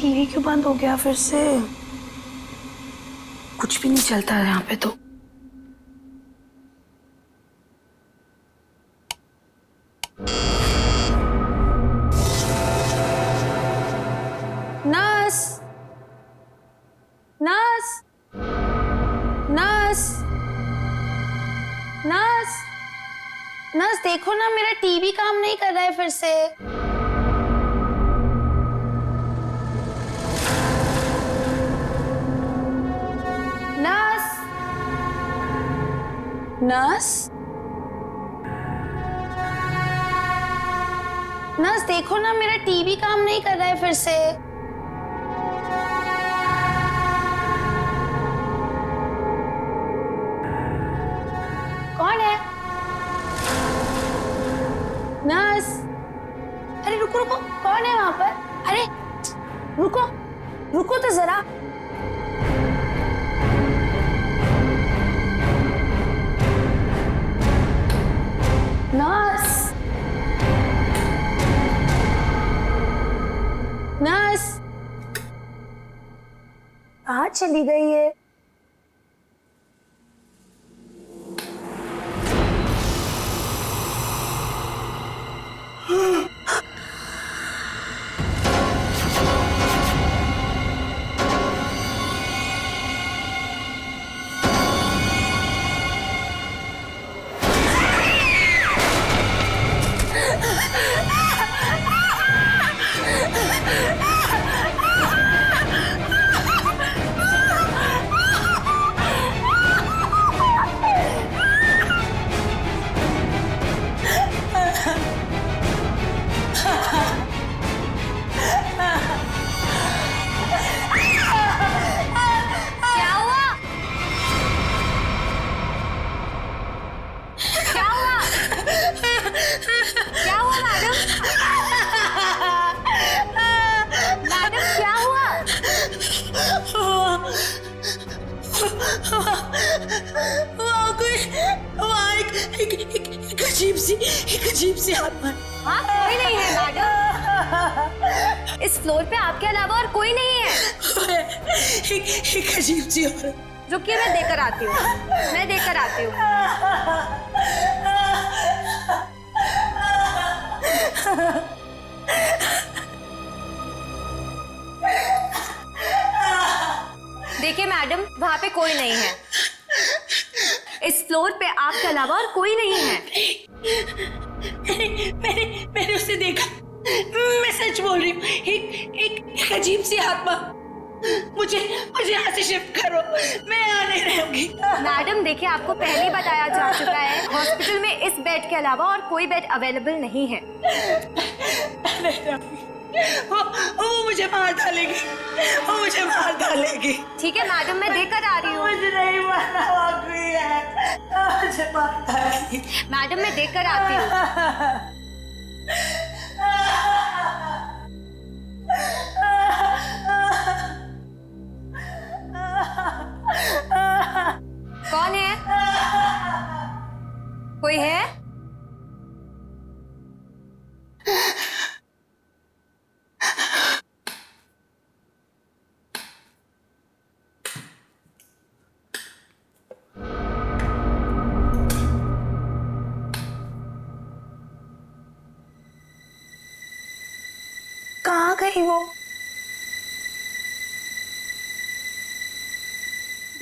TV क्यों बंद हो गया फिर से? कुछ भी नहीं चलता है यहाँ पे तो। Nurse, nurse, nurse, nurse, nurse देखो ना, मेरा टीवी काम नहीं कर रहा है फिर से। नर्स, नर्स, नर्स देखो ना, मेरा टीवी काम नहीं कर रहा है फिर से। कौन है? नर्स, अरे रुको रुको, कौन है वहां पर? अरे रुको, रुको तो जरा। नर्स, नर्स कहाँ चली गई है? एक अजीब सी आत्मा। हाँ, कोई नहीं है मैडम। इस फ्लोर पे आपके अलावा और कोई नहीं है। एक अजीब सी औरत। रुकिए, मैं देकर आती हूँ, मैं देकर आती हूँ। देखिए मैडम, वहाँ पे कोई नहीं है। इस फ्लोर पे आपके अलावा और कोई नहीं है। मैंने उसे देखा। मैं सच बोल रही हूँ। एक अजीब सी आत्मा। मुझे यहाँ से शिफ्ट करो, मैं यहाँ नहीं रहूंगी। मैडम देखिए, आपको पहले ही बताया जा चुका है, हॉस्पिटल में इस बेड के अलावा और कोई बेड अवेलेबल नहीं है। वो मुझे मार डालेगी, वो मुझे मार डालेगी। ठीक है मैडम, मैं देकर आ रही हूँ। मुझे नहीं मारना, मुझे मार डालेगी। मैडम मैं देकर आती हूँ। कौन है? कोई है? कहाँ गई वो?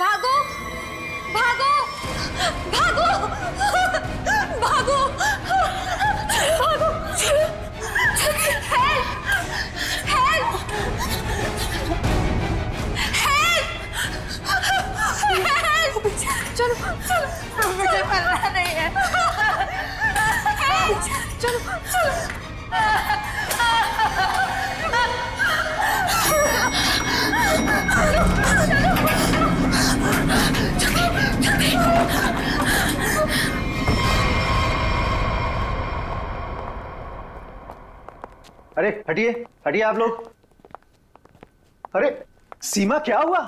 भागो, भागो, भागो, भागो, भागो, हेल्प, हेल्प, हेल्प, हेल्प, चलो, मुझे मरना नहीं है। चलो, चलो। अरे हटिए, हटिए आप लोग। अरे सीमा, क्या हुआ?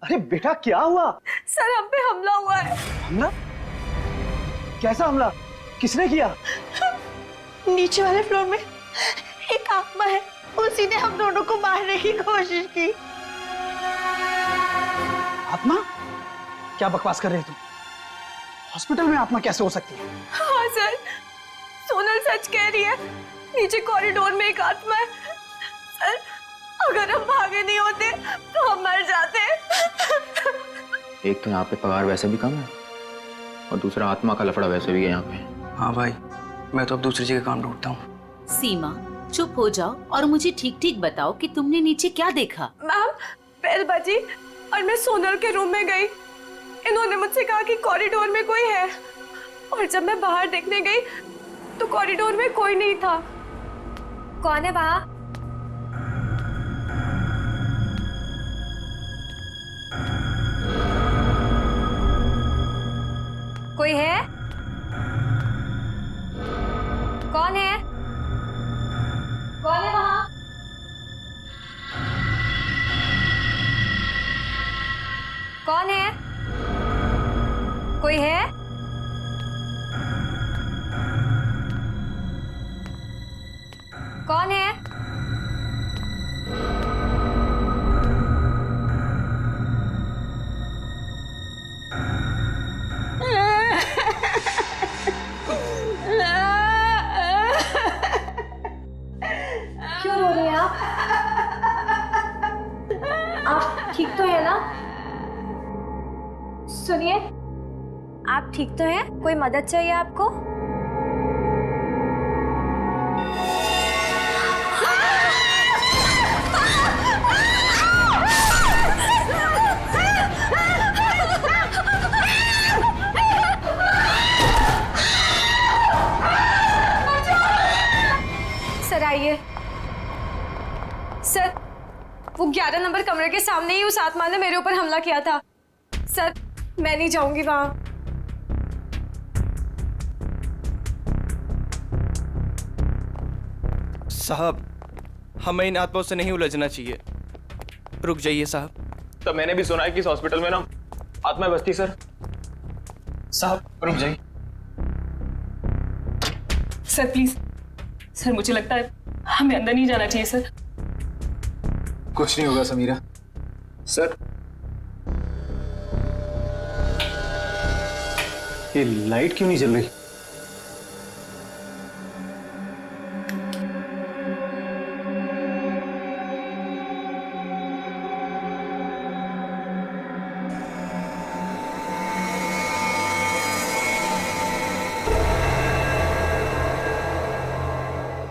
अरे बेटा, क्या हुआ? सर, हम पे हमला हुआ है। हमला? कैसा हमला? किसने किया? नीचे वाले फ्लोर में एक आत्मा है, उसी ने हम दोनों को मारने की कोशिश की। आत्मा? क्या बकवास कर रहे हो तुम? हॉस्पिटल में आत्मा कैसे हो सकती है? हाँ सर, सोनल सच कह रही है। नीचे कॉरिडोर में एक आत्मा है। सर, अगर हम भागे नहीं होते तो हम मर जाते। एक तो यहाँ पे पगार वैसे भी कम है और दूसरा आत्मा का लफड़ा वैसे भी है यहाँ पे। हाँ भाई, मैं तो अब दूसरी जगह काम ढूंढता हूँ। सीमा, चुप हो जाओ और मुझे ठीक ठीक बताओ कि तुमने नीचे क्या देखा। मैम, बेल बजी और मैं सोनल के रूम में गई। इन्होंने मुझसे कहा कि कॉरिडोर में कोई है, और जब मैं बाहर देखने गई तो कॉरिडोर में कोई नहीं था। कौन है वहाँ? कोई है? कौन है? कौन है वहाँ? कौन है? कोई है? कौन है? क्यों रो रहे हैं आप? आप ठीक तो है ना? सुनिए, आप ठीक तो हैं? कोई मदद चाहिए आपको? सर आइए। सर, वो 11 नंबर कमरे के सामने ही उस आत्मा ने मेरे ऊपर हमला किया था। सर, मैं नहीं जाऊंगी वहां। साहब, हमें इन आत्माओं से नहीं उलझना चाहिए। रुक जाइए साहब। तो मैंने भी सुना है कि इस हॉस्पिटल में ना आत्माएं बसती सर। साहब रुक जाइए। सर प्लीज, सर मुझे लगता है हमें अंदर नहीं जाना चाहिए सर। कुछ नहीं होगा समीरा। सर, ये लाइट क्यों नहीं जल रही?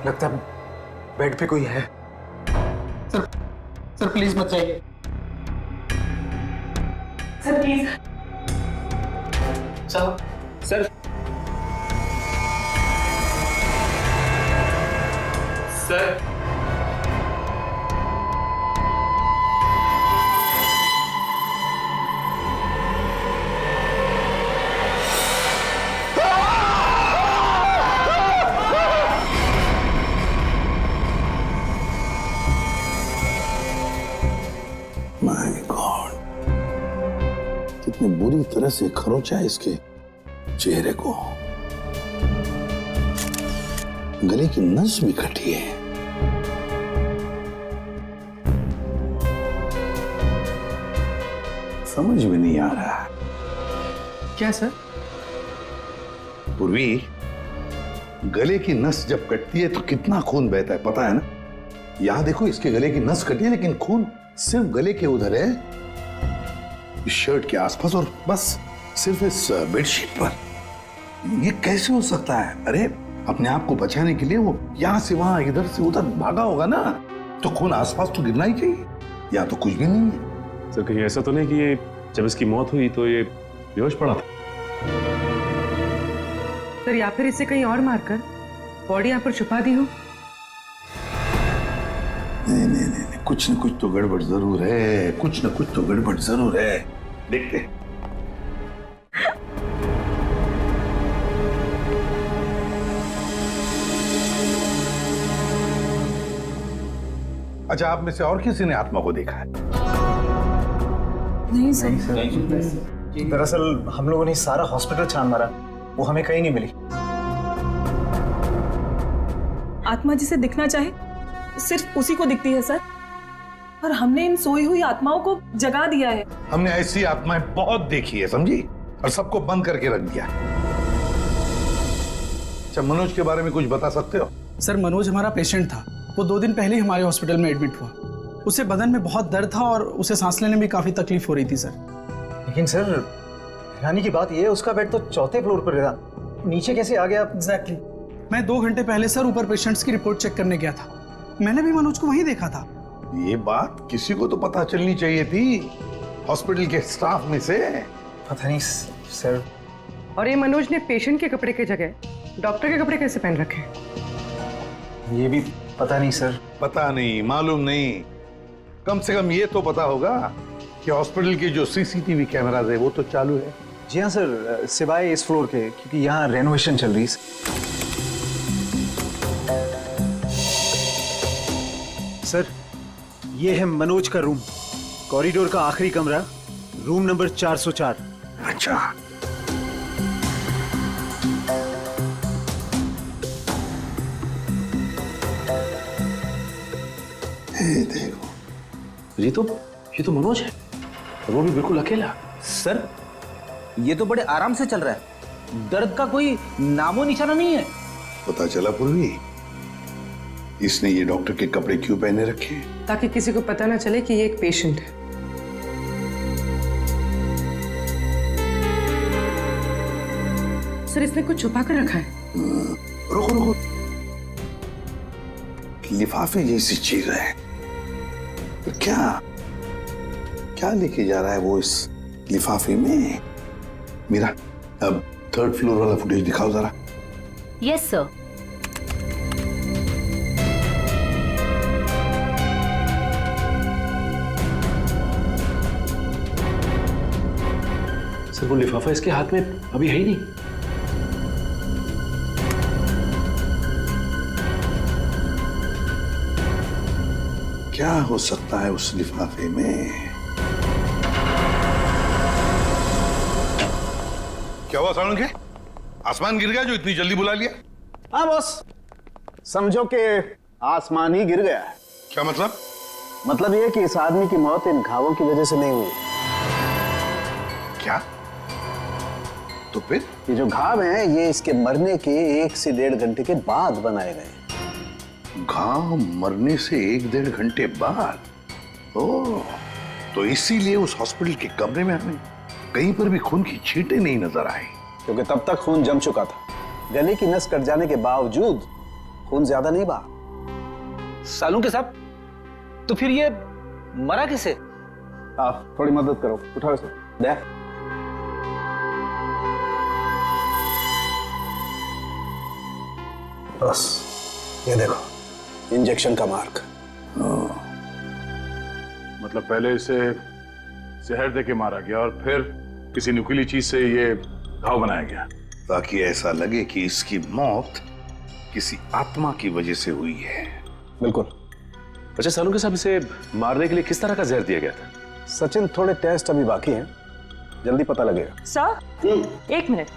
लगता है बेड पे कोई है। सर प्लीज मत जाइए। Sir please. साहब, सर सर माय गॉड, कितनी बुरी तरह से खरोचा है इसके चेहरे को। गले की नस भी कटी है। समझ में नहीं आ रहा। क्या सर? पूर्वी, गले की नस जब कटती है तो कितना खून बहता है पता है ना? यहां देखो, इसके गले की नस कटी है लेकिन खून सिर्फ गले के उधर है, इस शर्ट के आसपास, और बस सिर्फ इस बेडशीट पर। ये कैसे हो सकता है? अरे अपने आप को बचाने के लिए वो यहां से वहां इधर से उधर भागा होगा ना, तो खून आसपास तो गिरना ही चाहिए, या तो कुछ भी नहीं है। सर कहीं ऐसा तो नहीं कि ये जब इसकी मौत हुई तो ये बेहोश पड़ा था? सर, या फिर इसे कहीं और मारकर बॉडी यहाँ पर छुपा दी हो। नहीं नहीं नहीं, कुछ न कुछ तो गड़बड़ जरूर है, कुछ न कुछ तो गड़बड़ जरूर है। देखते हैं। अच्छा, आप में से और किसी ने आत्मा को देखा है? नहीं सर। दरअसल हम लोगों ने सारा हॉस्पिटल छान मारा, वो हमें कहीं नहीं मिली। आत्मा जिसे दिखना चाहे सिर्फ उसी को दिखती है सर। और हमने इन सोई हुई आत्माओं को जगा दिया है। हमने ऐसी आत्माएं बहुत देखी है, समझी, और सबको बंद करके रख दिया। अच्छा, मनोज के बारे में कुछ बता सकते हो? सर मनोज हमारा पेशेंट था। वो 2 दिन पहले ही हमारे हॉस्पिटल में एडमिट हुआ। उसे बदन में बहुत दर्द था और उसे सांस लेने में काफी तकलीफ हो रही थी सर। लेकिन सर हैरानी की बात यह है, उसका बेड तो 4थे फ्लोर पर था, नीचे कैसे आ गया? एग्जैक्टली। मैं 2 घंटे पहले सर ऊपर पेशेंट्स की रिपोर्ट चेक करने गया था। मैंने भी मनोज को वहीं देखा था। ये बात किसी को तो पता चलनी चाहिए थी, हॉस्पिटल के स्टाफ में से। पता नहीं सर। और ये मनोज ने पेशेंट के कपड़े की जगह डॉक्टर के कपड़े कैसे पहन रखे? ये भी पता नहीं सर। पता नहीं, मालूम नहीं, कम से कम ये तो पता होगा कि हॉस्पिटल के जो सीसीटीवी कैमरास है वो तो चालू है। जी हाँ सर, सिवाय इस फ्लोर के, क्योंकि यहाँ रेनोवेशन चल रही है। सर ये है मनोज का रूम, कॉरिडोर का आखिरी कमरा, रूम नंबर 404। अच्छा, देखो, ये तो मनोज है, और वो भी बिल्कुल अकेला। सर ये तो बड़े आराम से चल रहा है, दर्द का कोई नामो निशाना नहीं है। पता चला पूर्वी, इसने ये डॉक्टर के कपड़े क्यों पहने रखे? ताकि किसी को पता ना चले कि ये एक पेशेंट है। सर इसने कुछ छुपा कर रखा है। रुको रुको, लिफाफे जैसी चीज है, तो क्या लेके जा रहा है वो इस लिफाफे में? मीरा, अब 3rd फ्लोर वाला फुटेज दिखाओ जरा। Yes sir. सर वो लिफाफा इसके हाथ में अभी है ही नहीं। क्या हो सकता है उस लिफाफे में? क्या हुआ सालुंखे? आसमान गिर गया जो इतनी जल्दी बुला लिया? हाँ बॉस, समझो कि आसमान ही गिर गया है। क्या मतलब? मतलब ये कि इस आदमी की मौत इन घावों की वजह से नहीं हुई। क्या? तो फिर? ये जो घाव हैं ये इसके मरने के 1 से 1.5 घंटे के बाद बनाए गए। घाव मरने से 1-1.5 घंटे बाद? ओह, तो इसीलिए उस हॉस्पिटल के कमरे में हमें कहीं पर भी खून की छींटें नहीं नजर आई। क्योंकि तब तक खून जम चुका था। गले की नस कट जाने के बावजूद खून ज्यादा नहीं बहा। सालुंखे साहब, तो फिर ये मरा कैसे? आप थोड़ी मदद करो, उठाओ इसे। दे। बस ये देखो, इंजेक्शन का मार्क। मतलब पहले इसे जहर दे के मारा गया और फिर किसी नुकीली चीज से ये घाव बनाया गया, ताकि ऐसा लगे कि इसकी मौत किसी आत्मा की वजह से हुई है। बिल्कुल। अच्छा सालुंखे साहब, इसे मारने के लिए किस तरह का जहर दिया गया था? सचिन, थोड़े टेस्ट अभी बाकी हैं, जल्दी पता लगेगा। Sir 1 minute.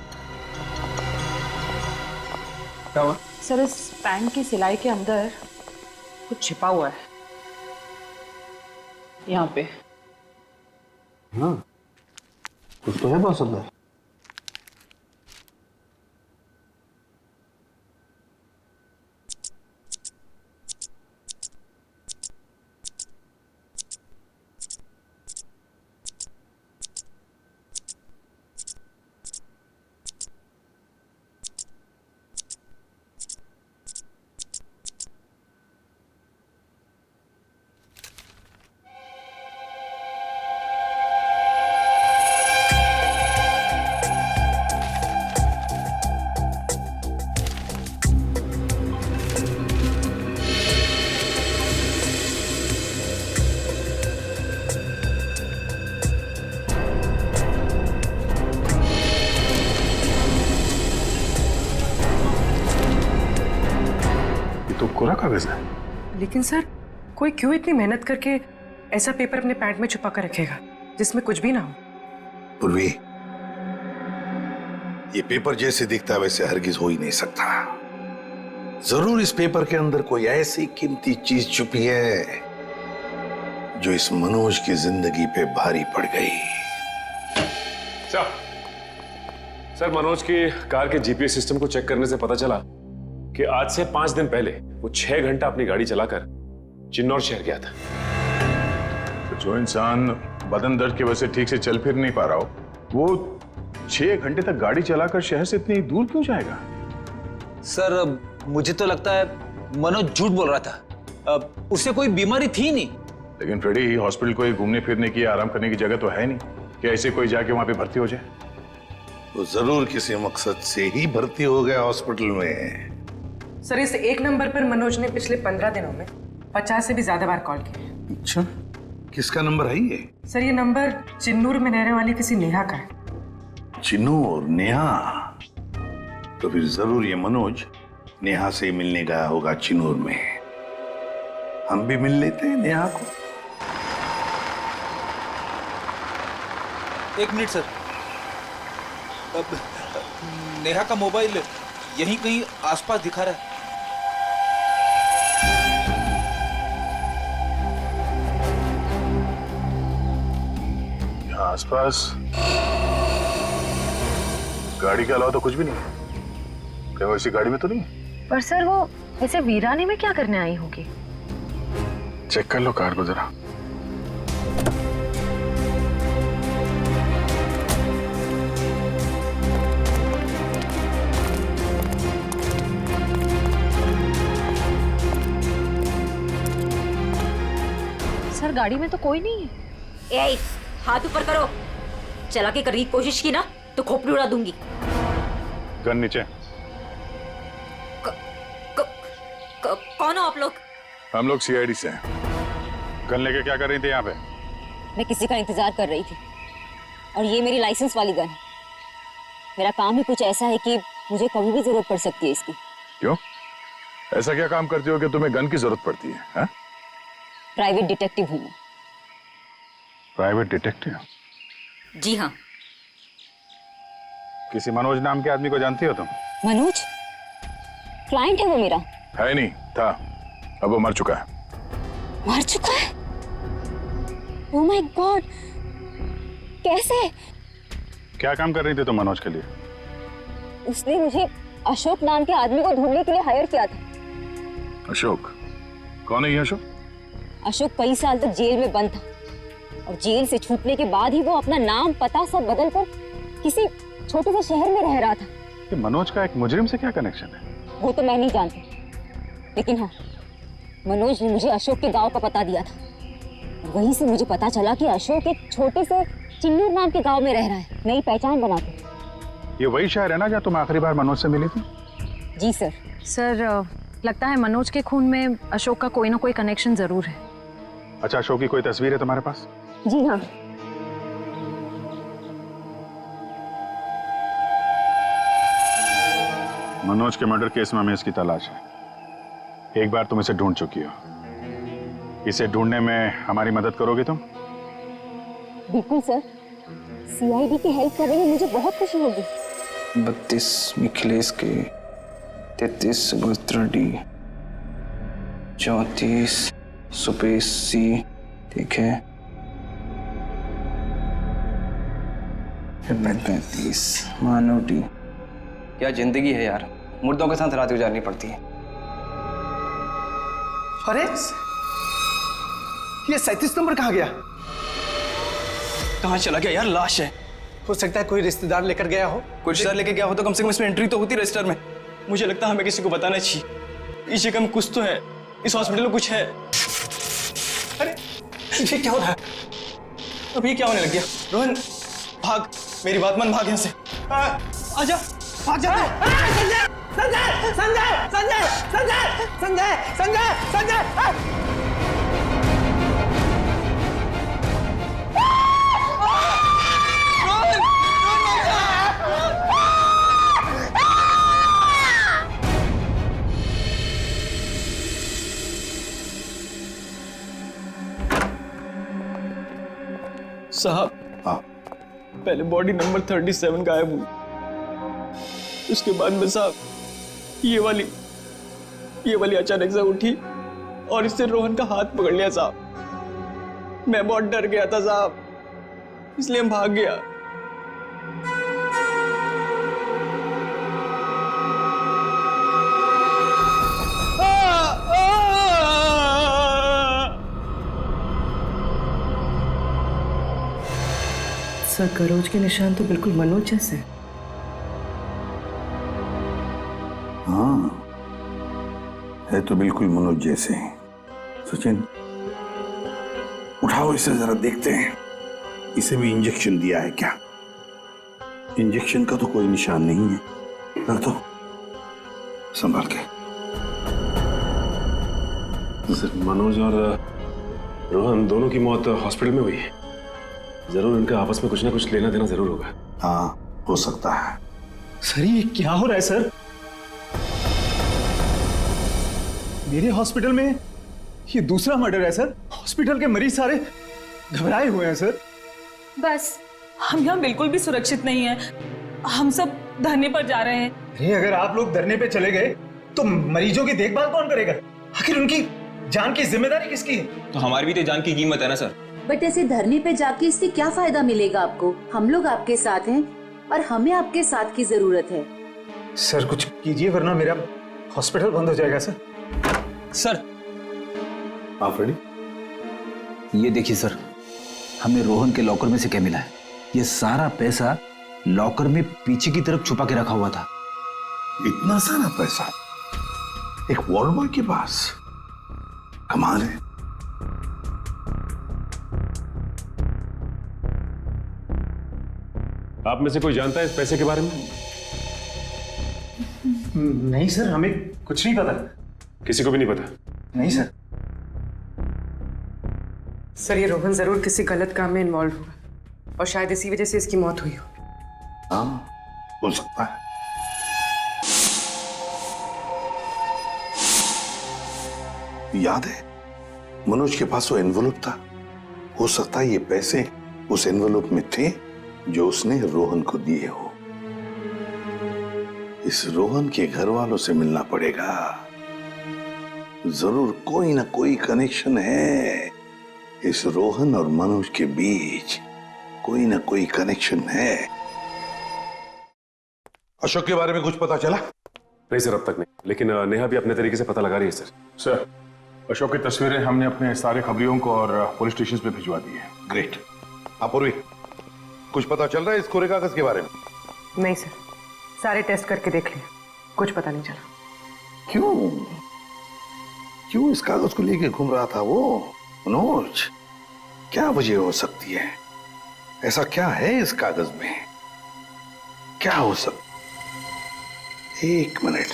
क्या हुआ? सर इस पैंट की सिलाई के अंदर कुछ छिपा हुआ है, यहाँ पे। हाँ, कुछ तो है बॉस अंदर। तो कोरा कागज है। लेकिन सर कोई क्यों इतनी मेहनत करके ऐसा पेपर अपने पैंट में छुपा कर रखेगा जिसमें कुछ भी ना हो? पूर्वी, ये पेपर जैसे दिखता है वैसे हरगिज हो ही नहीं सकता। जरूर इस पेपर के अंदर कोई ऐसी कीमती चीज छुपी है जो इस मनोज की जिंदगी पे भारी पड़ गई। सर, मनोज की कार के जीपीएस सिस्टम को चेक करने से पता चला कि आज से 5 दिन पहले वो 6 घंटा अपनी गाड़ी चलाकर चिन्नौर शहर गया था। तो जो इंसान बदन दर्द की वजह से ठीक से चल फिर नहीं पा रहा हो, वो 6 घंटे तक गाड़ी चलाकर शहर से इतनी दूर क्यों जाएगा? सर, मुझे तो लगता है मनोज झूठ बोल रहा था। उसे कोई बीमारी थी नहीं। लेकिन फ्रेडी, हॉस्पिटल कोई घूमने फिरने की, आराम करने की जगह तो है नहीं कि ऐसे कोई जाके वहां पे भर्ती हो जाए। तो जरूर किसी मकसद से ही भर्ती हो गया हॉस्पिटल में। सर, इस एक नंबर पर मनोज ने पिछले 15 दिनों में 50 से भी ज्यादा बार कॉल किया है। अच्छा, किसका नंबर है ये? सर, ये नंबर चिन्नूर में रहने वाली किसी नेहा का है। चिन्नूर? नेहा? तो फिर जरूर ये मनोज नेहा से मिलने गया होगा चिन्नूर में। हम भी मिल लेते हैं नेहा को। 1 मिनट सर। नेहा का मोबाइल यहीं कहीं आसपास दिखा रहा है। यहाँ आसपास गाड़ी के अलावा तो कुछ भी नहीं है। क्या वो इसी गाड़ी में तो नहीं है? पर सर, वो इसे वीरानी में क्या करने आई होगी? चेक कर लो कार को जरा। सर, गाड़ी में तो कोई नहीं है। ए, हाथ ऊपर करो। चला के करने की कोशिश की ना तो खोपड़ी उड़ा दूंगी। गन नीचे। कौन हो आप लोग? हम लोग सीआईडी से हैं। गन लेके क्या कर रही थी यहाँ पे? मैं किसी का इंतजार कर रही थी और ये मेरी लाइसेंस वाली गन है। मेरा काम ही कुछ ऐसा है कि मुझे कभी भी जरूरत पड़ सकती है इसकी। क्यों? ऐसा क्या काम करती हो कि तुम्हें गन की जरूरत पड़ती है? हा? प्राइवेट डिटेक्टिव हूँ मैं। Private detective? जी हाँ। किसी मनोज नाम के आदमी को जानती हो तुम? मनोज? क्लाइंट है वो मेरा। है नहीं, था। अब वो मर चुका है। मर चुका है? Oh my God! कैसे? क्या काम कर रही थी तुम मनोज के लिए? उसने मुझे अशोक नाम के आदमी को ढूंढने के लिए हायर किया था। अशोक? कौन है ये अशोक? अशोक कई साल तक जेल में बंद था और जेल से छूटने के बाद ही वो अपना नाम पता सब बदल कर किसी छोटे से शहर में रह रहा था। ये मनोज का एक मुजरिम से क्या कनेक्शन है? वो तो मैं नहीं जानती, लेकिन हाँ, मनोज ने मुझे अशोक के गांव का पता दिया था। वहीं से मुझे पता चला कि अशोक एक छोटे से चिन्नूर नाम के गांव में रह रहा है, नई पहचान बना के। ये वही शहर है ना जहाँ तुम आखिरी बार मनोज से मिली थी? जी सर। सर, लगता है मनोज के खून में अशोक का कोई ना कोई कनेक्शन जरूर है। अच्छा, अशोक की कोई तस्वीर है तुम्हारे पास? जी हाँ। मनोज के मर्डर केस में हमें इसकी तलाश है। एक बार तुम इसे ढूंढ चुकी हो। इसे ढूंढने में हमारी मदद करोगे तुम? बिल्कुल सर, सीआईडी की हेल्प करेंगे, मुझे बहुत खुशी होगी। 32 मिखिलेश के, 33 सुभद्रा डी, 34 सुपेश सी, ठीक है, 35 मानव डी। क्या जिंदगी है यार, मुर्दों के साथ रात गुजारनी पड़ती है। अरे ये 37 नंबर कहाँ गया? कहाँ चला गया यार? लाश है। हो सकता है कोई रिश्तेदार लेकर गया हो। कोई रिश्तेदार लेके गया हो तो कम से कम इसमें एंट्री तो होती रजिस्टर में। मुझे लगता है हमें किसी को बताना चाहिए। इस जगह में कुछ तो है, इस हॉस्पिटल में कुछ है। अरे ये क्या हो रहा है? अब ये क्या होने लग गया? रोहन भाग, मेरी बात मान, भाग यहाँ से। आजा, भाग जा। संजय! संजय! संजय! संजय! संजय! संजय! संजय! संजय! साहब, पहले बॉडी नंबर 37 गायब हुई, उसके बाद में साहब ये वाली ये वाली अचानक से उठी और इससे रोहन का हाथ पकड़ लिया साहब। मैं बहुत डर गया था साहब, इसलिए हम भाग गया। सर गरोज के निशान तो बिल्कुल मनोज जैसे। हाँ, है तो बिल्कुल मनोज जैसे। सचिन, उठाओ इसे जरा देखते हैं, इसे भी इंजेक्शन दिया है क्या? इंजेक्शन का तो कोई निशान नहीं है। रख दो संभाल के। सर, मनोज और रोहन दोनों की मौत हॉस्पिटल में हुई है। जरूर इनका आपस में कुछ ना कुछ लेना देना जरूर होगा। हाँ, हो सकता है। सर ये क्या हो रहा है सर? मेरे हॉस्पिटल में ये दूसरा मर्डर है सर। हॉस्पिटल के मरीज सारे घबराए हुए हैं सर। बस हम यहाँ बिल्कुल भी सुरक्षित नहीं है। हम सब धरने पर जा रहे हैं। अरे अगर आप लोग धरने पे चले गए तो मरीजों की देखभाल कौन करेगा? आखिर उनकी जान की जिम्मेदारी किसकी है? तो हमारी भी तो जान की कीमत है ना सर। बट ऐसे धरने पे जाके इससे क्या फायदा मिलेगा आपको? हम लोग आपके साथ हैं और हमें आपके साथ की जरूरत है। सर कुछ कीजिए वरना मेरा हॉस्पिटल बंद हो जाएगा सर। सर आप रेडी? ये देखिए सर, हमें रोहन के लॉकर में से क्या मिला है। ये सारा पैसा लॉकर में पीछे की तरफ छुपा के रखा हुआ था। इतना सारा पैसा एक वॉल बॉय के पास? कमाल है। आप में से कोई जानता है इस पैसे के बारे में? नहीं सर, हमें कुछ नहीं पता। किसी को भी नहीं पता? नहीं सर। सर ये रोहन जरूर किसी गलत काम में इन्वॉल्व हुआ और शायद इसी वजह से इसकी मौत हुई हो। हाँ, हो सकता है। याद है मनोज के पास वो एनवेलप था। हो सकता है ये पैसे उस एनवेलप में थे जो उसने रोहन को दिए हो। इस रोहन के घर वालों से मिलना पड़ेगा। जरूर कोई ना कोई कनेक्शन है इस रोहन और मनोज के बीच। कोई ना कोई कनेक्शन है। अशोक के बारे में कुछ पता चला? नहीं सर, अब तक नहीं, लेकिन नेहा भी अपने तरीके से पता लगा रही है सर। सर, अशोक की तस्वीरें हमने अपने सारे खबरियों को और पुलिस स्टेशन पे भिजवा दी है। ग्रेट। अपूर्वी, कुछ पता चल रहा है इस कोरे कागज के बारे में? नहीं सर, सारे टेस्ट करके देख लिए, कुछ पता नहीं चला। क्यों इस कागज को लेके घूम रहा था वो मनोज? क्या वजह हो सकती है? ऐसा क्या है इस कागज में? क्या हो सकता? एक मिनट,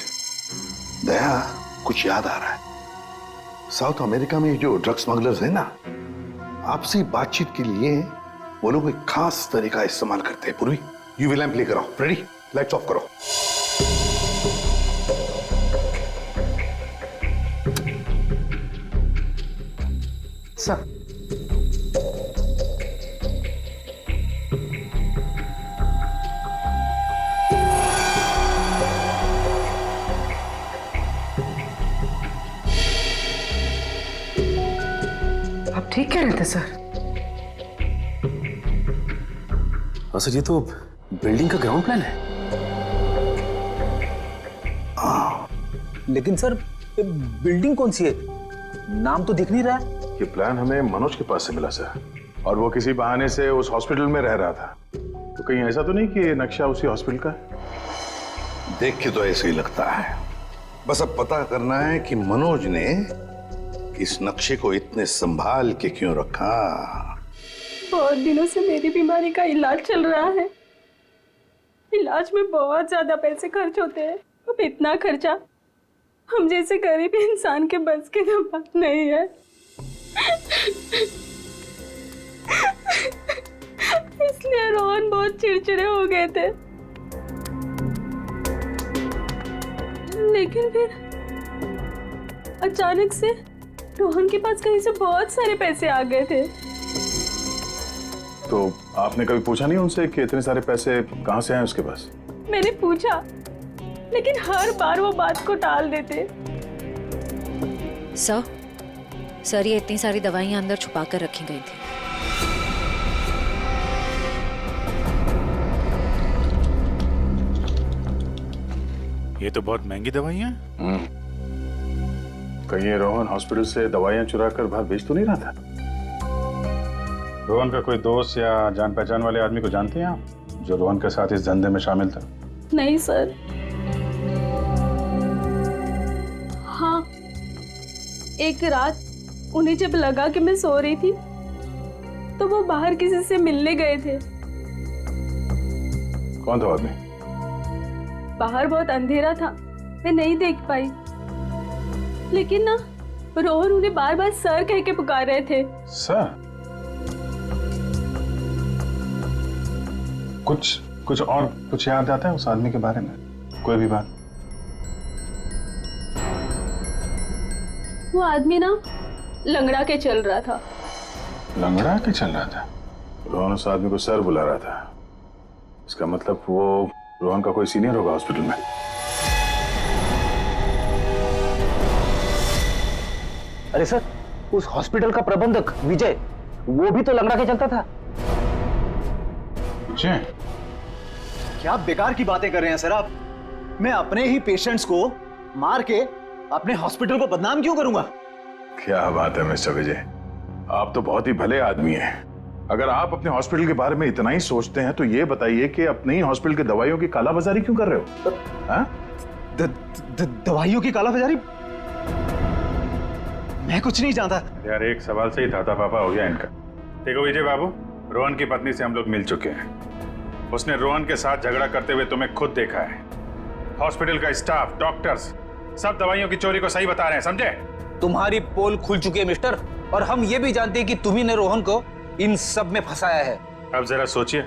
दया, कुछ याद आ रहा है। साउथ अमेरिका में जो ड्रग स्मगलर्स हैं ना, आपसी बातचीत के लिए वो लोग एक खास तरीका इस्तेमाल करते हैं। पूर्वी, यूवी लैंप लेकर आओ। रेडी? लाइट्स ऑफ करो। सर आप ठीक कह रहे थे सर। हाँ सर, ये तो बिल्डिंग का ग्राउंड प्लान है। लेकिन सर बिल्डिंग कौन सी है? नाम तो दिख नहीं रहा है। ये प्लान हमें मनोज के पास से मिला सर, और वो किसी बहाने से उस हॉस्पिटल में रह रहा था। तो कहीं ऐसा तो नहीं कि ये नक्शा उसी हॉस्पिटल का है? देख के तो ऐसे ही लगता है। बस अब पता करना है कि मनोज ने इस नक्शे को इतने संभाल के क्यों रखा। बहुत दिनों से मेरी बीमारी का इलाज चल रहा है। इलाज में बहुत ज्यादा पैसे खर्च होते हैं। अब इतना खर्चा हम जैसे गरीब इंसान के बस की तो बात नहीं है। इसलिए रोहन बहुत चिड़चिड़े हो गए थे। लेकिन फिर अचानक से रोहन के पास कहीं से बहुत सारे पैसे आ गए थे। तो आपने कभी पूछा नहीं उनसे कि इतने सारे पैसे कहां से आए उसके पास? मैंने पूछा, लेकिन हर बार वो बात को टाल देते। सर ये इतनी सारी दवाइयां अंदर छुपा कर रखी गई थी। ये तो बहुत महंगी दवाइयां हैं। कहीं ये रोहन हॉस्पिटल से दवाइयां चुरा कर बाहर बेच तो नहीं रहा था? रोहन का कोई दोस्त या जान पहचान वाले आदमी को जानते हैं आप, जो रोहन के साथ इस धंधे में शामिल था? नहीं सर। हाँ, एक रात उन्हें जब लगा कि मैं सो रही थी तो वो बाहर किसी से मिलने गए थे। कौन था आदमी? बाहर बहुत अंधेरा था, मैं नहीं देख पाई, लेकिन ना रोहन उन्हें बार बार सर कह के पुकार रहे थे। सर? कुछ और कुछ याद आता है उस आदमी के बारे में? कोई भी बात? वो आदमी ना लंगड़ा के चल रहा था। लंगड़ा के चल रहा था? रोहन उस आदमी को सर बुला रहा था। इसका मतलब वो रोहन का कोई सीनियर होगा हॉस्पिटल में। अरे सर, उस हॉस्पिटल का प्रबंधक विजय, वो भी तो लंगड़ा के चलता था। विजय? क्या बेकार की बातें कर रहे हैं सर आप? मैं अपने ही पेशेंट्स को मार के अपने हॉस्पिटल को बदनाम क्यों करूंगा? क्या बात है मिस्टर विजय, आप तो बहुत ही भले आदमी हैं। अगर आप अपने हॉस्पिटल के बारे में इतना ही सोचते हैं तो ये बताइए कि अपने ही हॉस्पिटल के दवाइयों की कालाबाजारी क्यों कर रहे हो? दवाइयों की कालाबाजारी? मैं कुछ नहीं जानता यार। एक सवाल से ही धाता पापा हो गया इनका। देखो विजय बाबू, रोहन की पत्नी से हम लोग मिल चुके हैं। उसने रोहन के साथ झगड़ा करते हुए तुम्हें खुद देखा है। हॉस्पिटल का स्टाफ, डॉक्टर्स सब दवाइयों की चोरी को सही बता रहे हैं, समझे? तुम्हारी पोल खुल चुकी है मिस्टर, और हम ये भी जानते हैं कि तुम्ही ने रोहन को इन सब में फंसाया है। अब जरा सोचिए,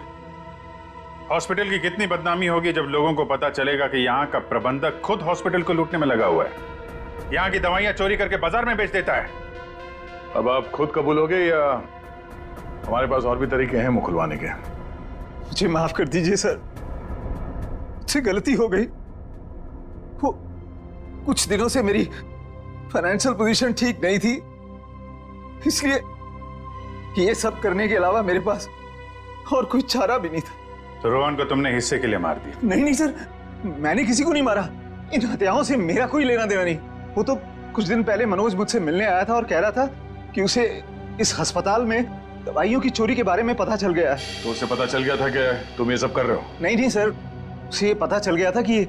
हॉस्पिटल की कितनी बदनामी होगी जब लोगों को पता चलेगा कि यहाँ का प्रबंधक खुद हॉस्पिटल को लूटने में लगा हुआ है, यहाँ की दवाइयां चोरी करके बाजार में बेच देता है। अब आप खुद कबूलोगे या हमारे पास और भी तरीके हैं मुंह खुलवाने के? मुझे माफ कर दीजिए सर, मुझसे गलती हो गई। वो कुछ दिनों से मेरी फाइनेंशियल पोजीशन ठीक नहीं थी, इसलिए ये सब करने के अलावा मेरे पास और कोई चारा भी नहीं था। तो रोहन को तुमने हिस्से के लिए मार दिया? नहीं सर, मैंने किसी को नहीं मारा। इन हत्याओं से मेरा कोई लेना देना नहीं। वो तो कुछ दिन पहले मनोज मुझसे मिलने आया था और कह रहा था कि उसे इस अस्पताल में दवाइयों की चोरी के बारे में पता चल गया है। तो उसे पता चल गया था कि तुम ये सब कर रहे हो? नहीं सर, उसे ये पता चल गया था कि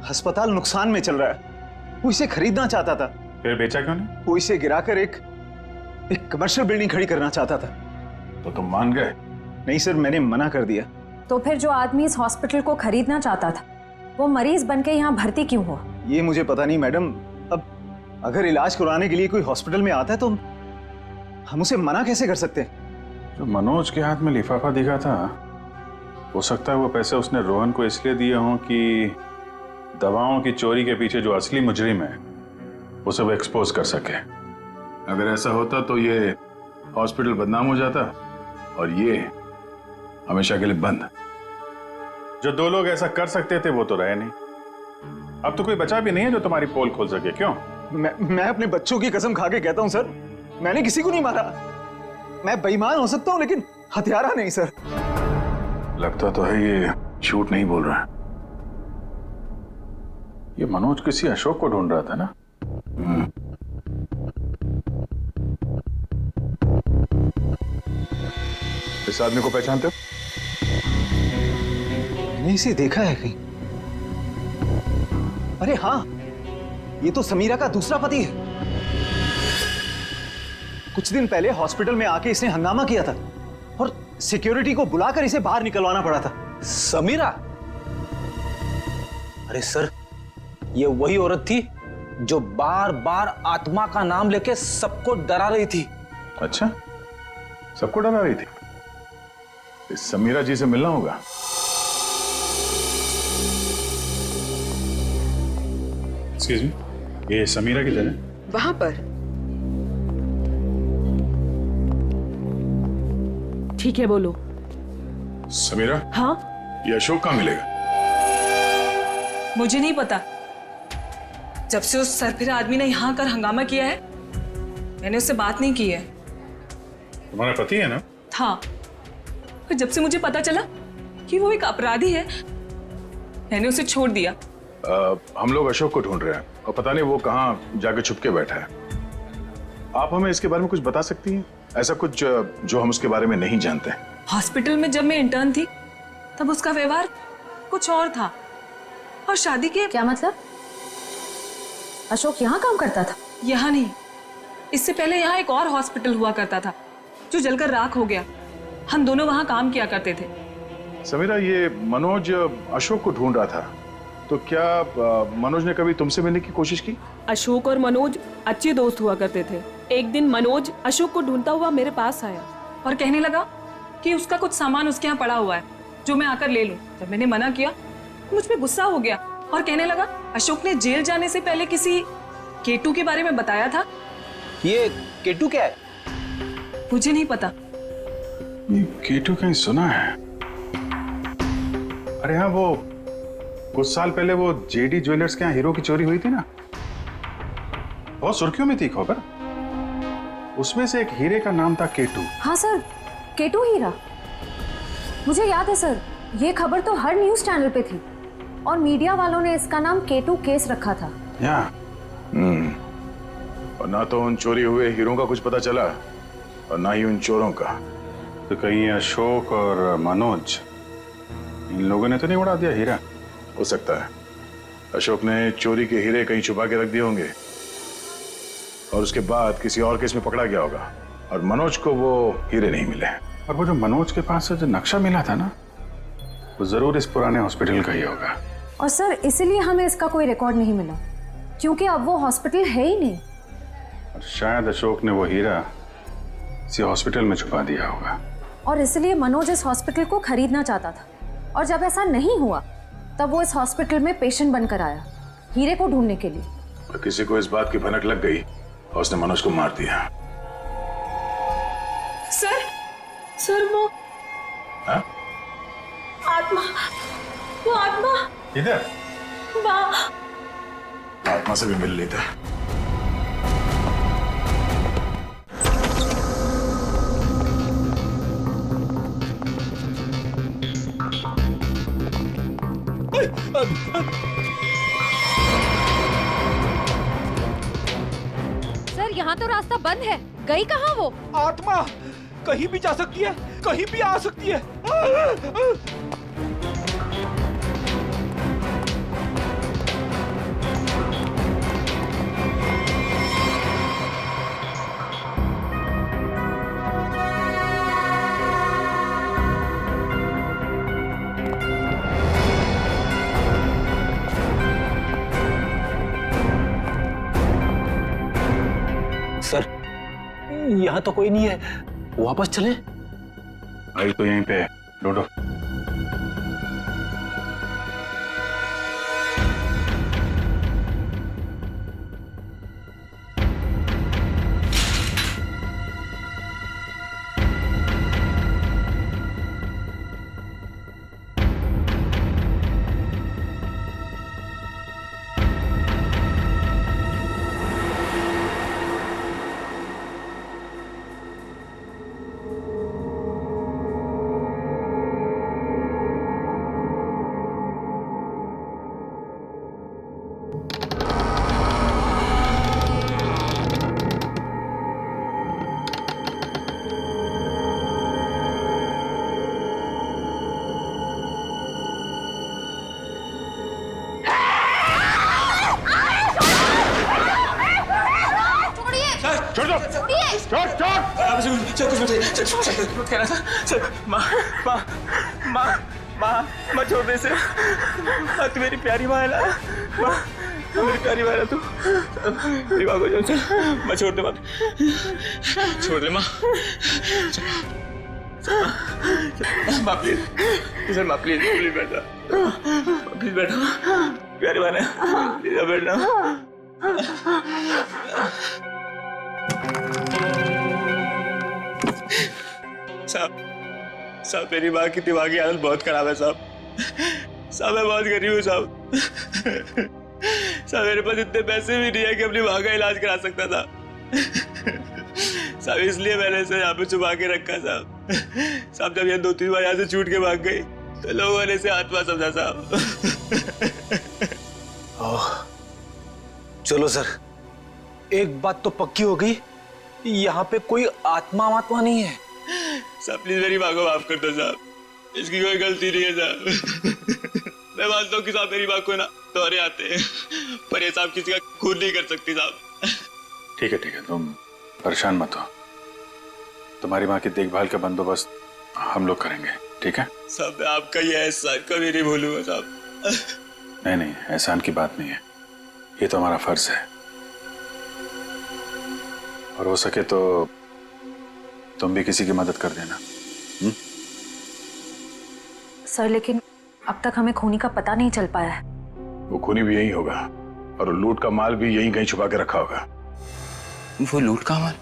अस्पताल नुकसान में चल रहा है। वो इसे खरीदना चाहता था। फिर बेचा क्यों नहीं? वो इसे गिराकर एक कमर्शियल बिल्डिंग खड़ी करना चाहता था। तो तुम मान गए? नहीं सर, मैंने मना कर दिया। तो फिर जो आदमी इस हॉस्पिटल को खरीदना चाहता था वो मरीज बनके यहाँ भर्ती क्यों हुआ? ये मुझे पता नहीं मैडम। अब अगर इलाज करवाने के लिए कोई हॉस्पिटल में आता है तो हम उसे मना कैसे कर सकते हैं? जो मनोज के हाथ में लिफाफा दिखा था, हो सकता है वो पैसे उसने रोहन को इसलिए दिए हों कि दवाओं की चोरी के पीछे जो असली मुजरिम है उसे वो एक्सपोज कर सके। अगर ऐसा होता तो ये हॉस्पिटल बदनाम हो जाता और ये हमेशा के लिए बंद। जो दो लोग ऐसा कर सकते थे वो तो रहे नहीं। अब तो कोई बचा भी नहीं है जो तुम्हारी पोल खोल सके। क्यों? मैं अपने बच्चों की कसम खा के कहता हूं सर, मैंने किसी को नहीं मारा। मैं बेईमान हो सकता हूं लेकिन हत्यारा नहीं सर। लगता तो है ये झूठ नहीं बोल रहा है। ये मनोज किसी अशोक को ढूंढ रहा था ना? इस आदमी को पहचानते हो? मैंने इसे देखा है कहीं। अरे हाँ, ये तो समीरा का दूसरा पति है। कुछ दिन पहले हॉस्पिटल में आके इसने हंगामा किया था और सिक्योरिटी को बुलाकर इसे बाहर निकलवाना पड़ा था। समीरा? अरे सर, ये वही औरत थी जो बार बार आत्मा का नाम लेके सबको डरा रही थी। अच्छा, सबको डरा रही थी? इस समीरा जी से मिलना होगा। एक्सक्यूज मी, ये समीरा किधर है? वहां पर। ठीक है, बोलो। समीरा? हाँ? ये अशोक कहाँ मिलेगा? मुझे नहीं पता। जब से उस सरफिरा आदमी ने यहाँ आकर हंगामा किया है मैंने उससे बात नहीं की है। तुम्हारा पति है ना? था, पर जब से मुझे पता चला कि वो एक अपराधी है, मैंने उसे छोड़ दिया। हम लोग अशोक को ढूंढ रहे हैं और पता नहीं वो कहाँ जाके छुप के बैठा है। आप हमें इसके बारे में कुछ बता सकती हैं? ऐसा कुछ जो हम उसके बारे में नहीं जानते हैं। हॉस्पिटल में जब मैं इंटर्न थी तब उसका व्यवहार कुछ और था, और शादी के। क्या मतलब? अशोक यहाँ काम करता था? यहाँ नहीं, इससे पहले यहाँ एक और हॉस्पिटल हुआ करता था जो जलकर राख हो गया। हम दोनों वहाँ काम किया करते थे। समीरा, ये मनोज अशोक को ढूंढ रहा था, तो क्या मनोज ने कभी तुमसे मिलने की कोशिश की? अशोक और मनोज अच्छे दोस्त हुआ करते थे। एक दिन मनोज अशोक को ढूंढता हुआ मेरे पास आया और कहने लगा कि उसका कुछ सामान उसके यहाँ पड़ा हुआ है जो मैं आकर ले लूं। जब मैंने मना किया तो मुझ पे गुस्सा हो गया और कहने लगा अशोक ने जेल जाने से पहले किसी केटू के बारे में बताया था। ये केटू क्या है? मुझे नहीं पता। ये केटू कहीं सुना है। अरे हाँ, वो कुछ साल पहले वो जेडी ज्वेलर्स के यहाँ हीरो की चोरी हुई थी ना, बहुत सुर्खियों में थी खबर। उसमें से एक हीरे का नाम था केटू। हाँ सर, केटू हीरा, मुझे याद है सर। ये खबर तो हर न्यूज चैनल पे थी और मीडिया वालों ने इसका नाम केटू केस रखा था। और ना तो उन चोरी हुए हीरों का कुछ पता चला और ना ही उन चोरों का। तो कहीं अशोक और मनोज, इन लोगों ने तो नहीं उड़ा दिया हीरा? हो सकता है अशोक ने चोरी के हीरे कहीं छुपा के रख दिए होंगे और उसके बाद किसी और केस में पकड़ा गया होगा और मनोज को वो हीरे नहीं मिले। और वो जो मनोज के पास से जो नक्शा मिला था ना, वो जरूर इस पुराने हॉस्पिटल का ही होगा। और सर इसीलिए हमें इसका कोई रिकॉर्ड नहीं मिला, क्योंकि अब वो हॉस्पिटल है ही नहीं। और शायद अशोक ने वो हीरा इसी हॉस्पिटल में छुपा दिया होगा। और इसलिए मनोज इस हॉस्पिटल को खरीदना चाहता था, और जब ऐसा नहीं हुआ तब वो इस हॉस्पिटल में पेशेंट बनकर आया हीरे को ढूंढने के लिए। और किसी को इस बात की भनक लग गई और उसने मनोज को मार दिया। सर वो हा? आत्मा, वो आत्मा इधर वहाँ। आत्मा से भी मिल लेता। सर यहाँ तो रास्ता बंद है, गई कहाँ वो? आत्मा कहीं भी जा सकती है, कहीं भी आ सकती है। सर, यहाँ तो कोई नहीं है, वापस चले? आई तो यहीं पे ढूंढो। माँ छोड़ दे इसे। तू मेरी प्यारी माँ है ना, माँ मेरी प्यारी माँ है तू। मेरी माँ को चल, माँ छोड़ दे, माँ छोड़ दे, माँ माँ प्लीज, माँ प्लीज प्लीज बैठा, प्लीज बैठो, प्यारी माँ है, प्लीज बैठना। साहब मेरी माँ की दिमागी हालत बहुत खराब है साहब। मैं बहुत गरीब हूँ साहब। मेरे पास इतने पैसे भी नहीं है कि अपनी माँ का इलाज करा सकता था। साहब इसलिए मैंने इसे यहाँ पे छुपा के रखा साहब। साहब जब ये 2-3 बार यहाँ से छूट के भाग गई तो लोगों ने इसे आत्मा समझा साहब। चलो सर, एक बात तो पक्की हो गई, यहाँ पे कोई आत्मा नहीं है। साहब प्लीज मेरी माँ को माफ कर दो साहब, इसकी कोई गलती नहीं है साहब। मैं मानता हूँ कि साहब मेरी माँ को ना दौरे आते हैं, पर ये साहब किसी का खून नहीं कर सकती साहब। ठीक है, तुम परेशान मत हो। तुम्हारी माँ की देखभाल का बंदोबस्त हम लोग करेंगे, ठीक है? साहब मैं आपका ये एहसान कभी नहीं भूलूंगा साहब। नहीं, एहसान की बात नहीं है, ये तो हमारा फर्ज है। और हो सके तो तुम भी किसी की मदद कर देना। सर लेकिन अब तक हमें खूनी का पता नहीं चल पाया है। वो खूनी भी यही होगा और लूट का माल भी यहीं कहीं छुपा के रखा होगा। वो लूट का माल?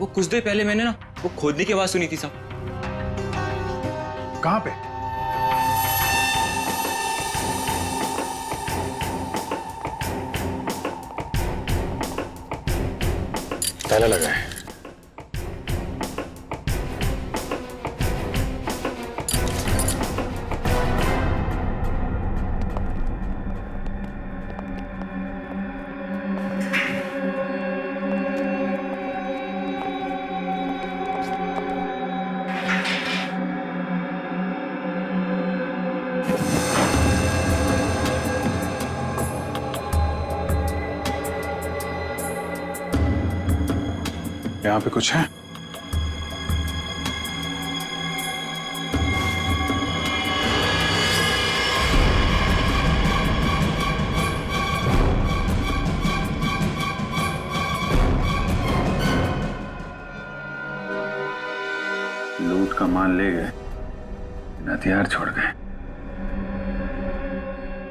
वो कुछ देर पहले मैंने ना वो खोदने की आवाज सुनी थी साहब। कहां पे? ताला लगा है। यहाँ पे कुछ है? लूट का माल ले गए, हथियार छोड़ गए,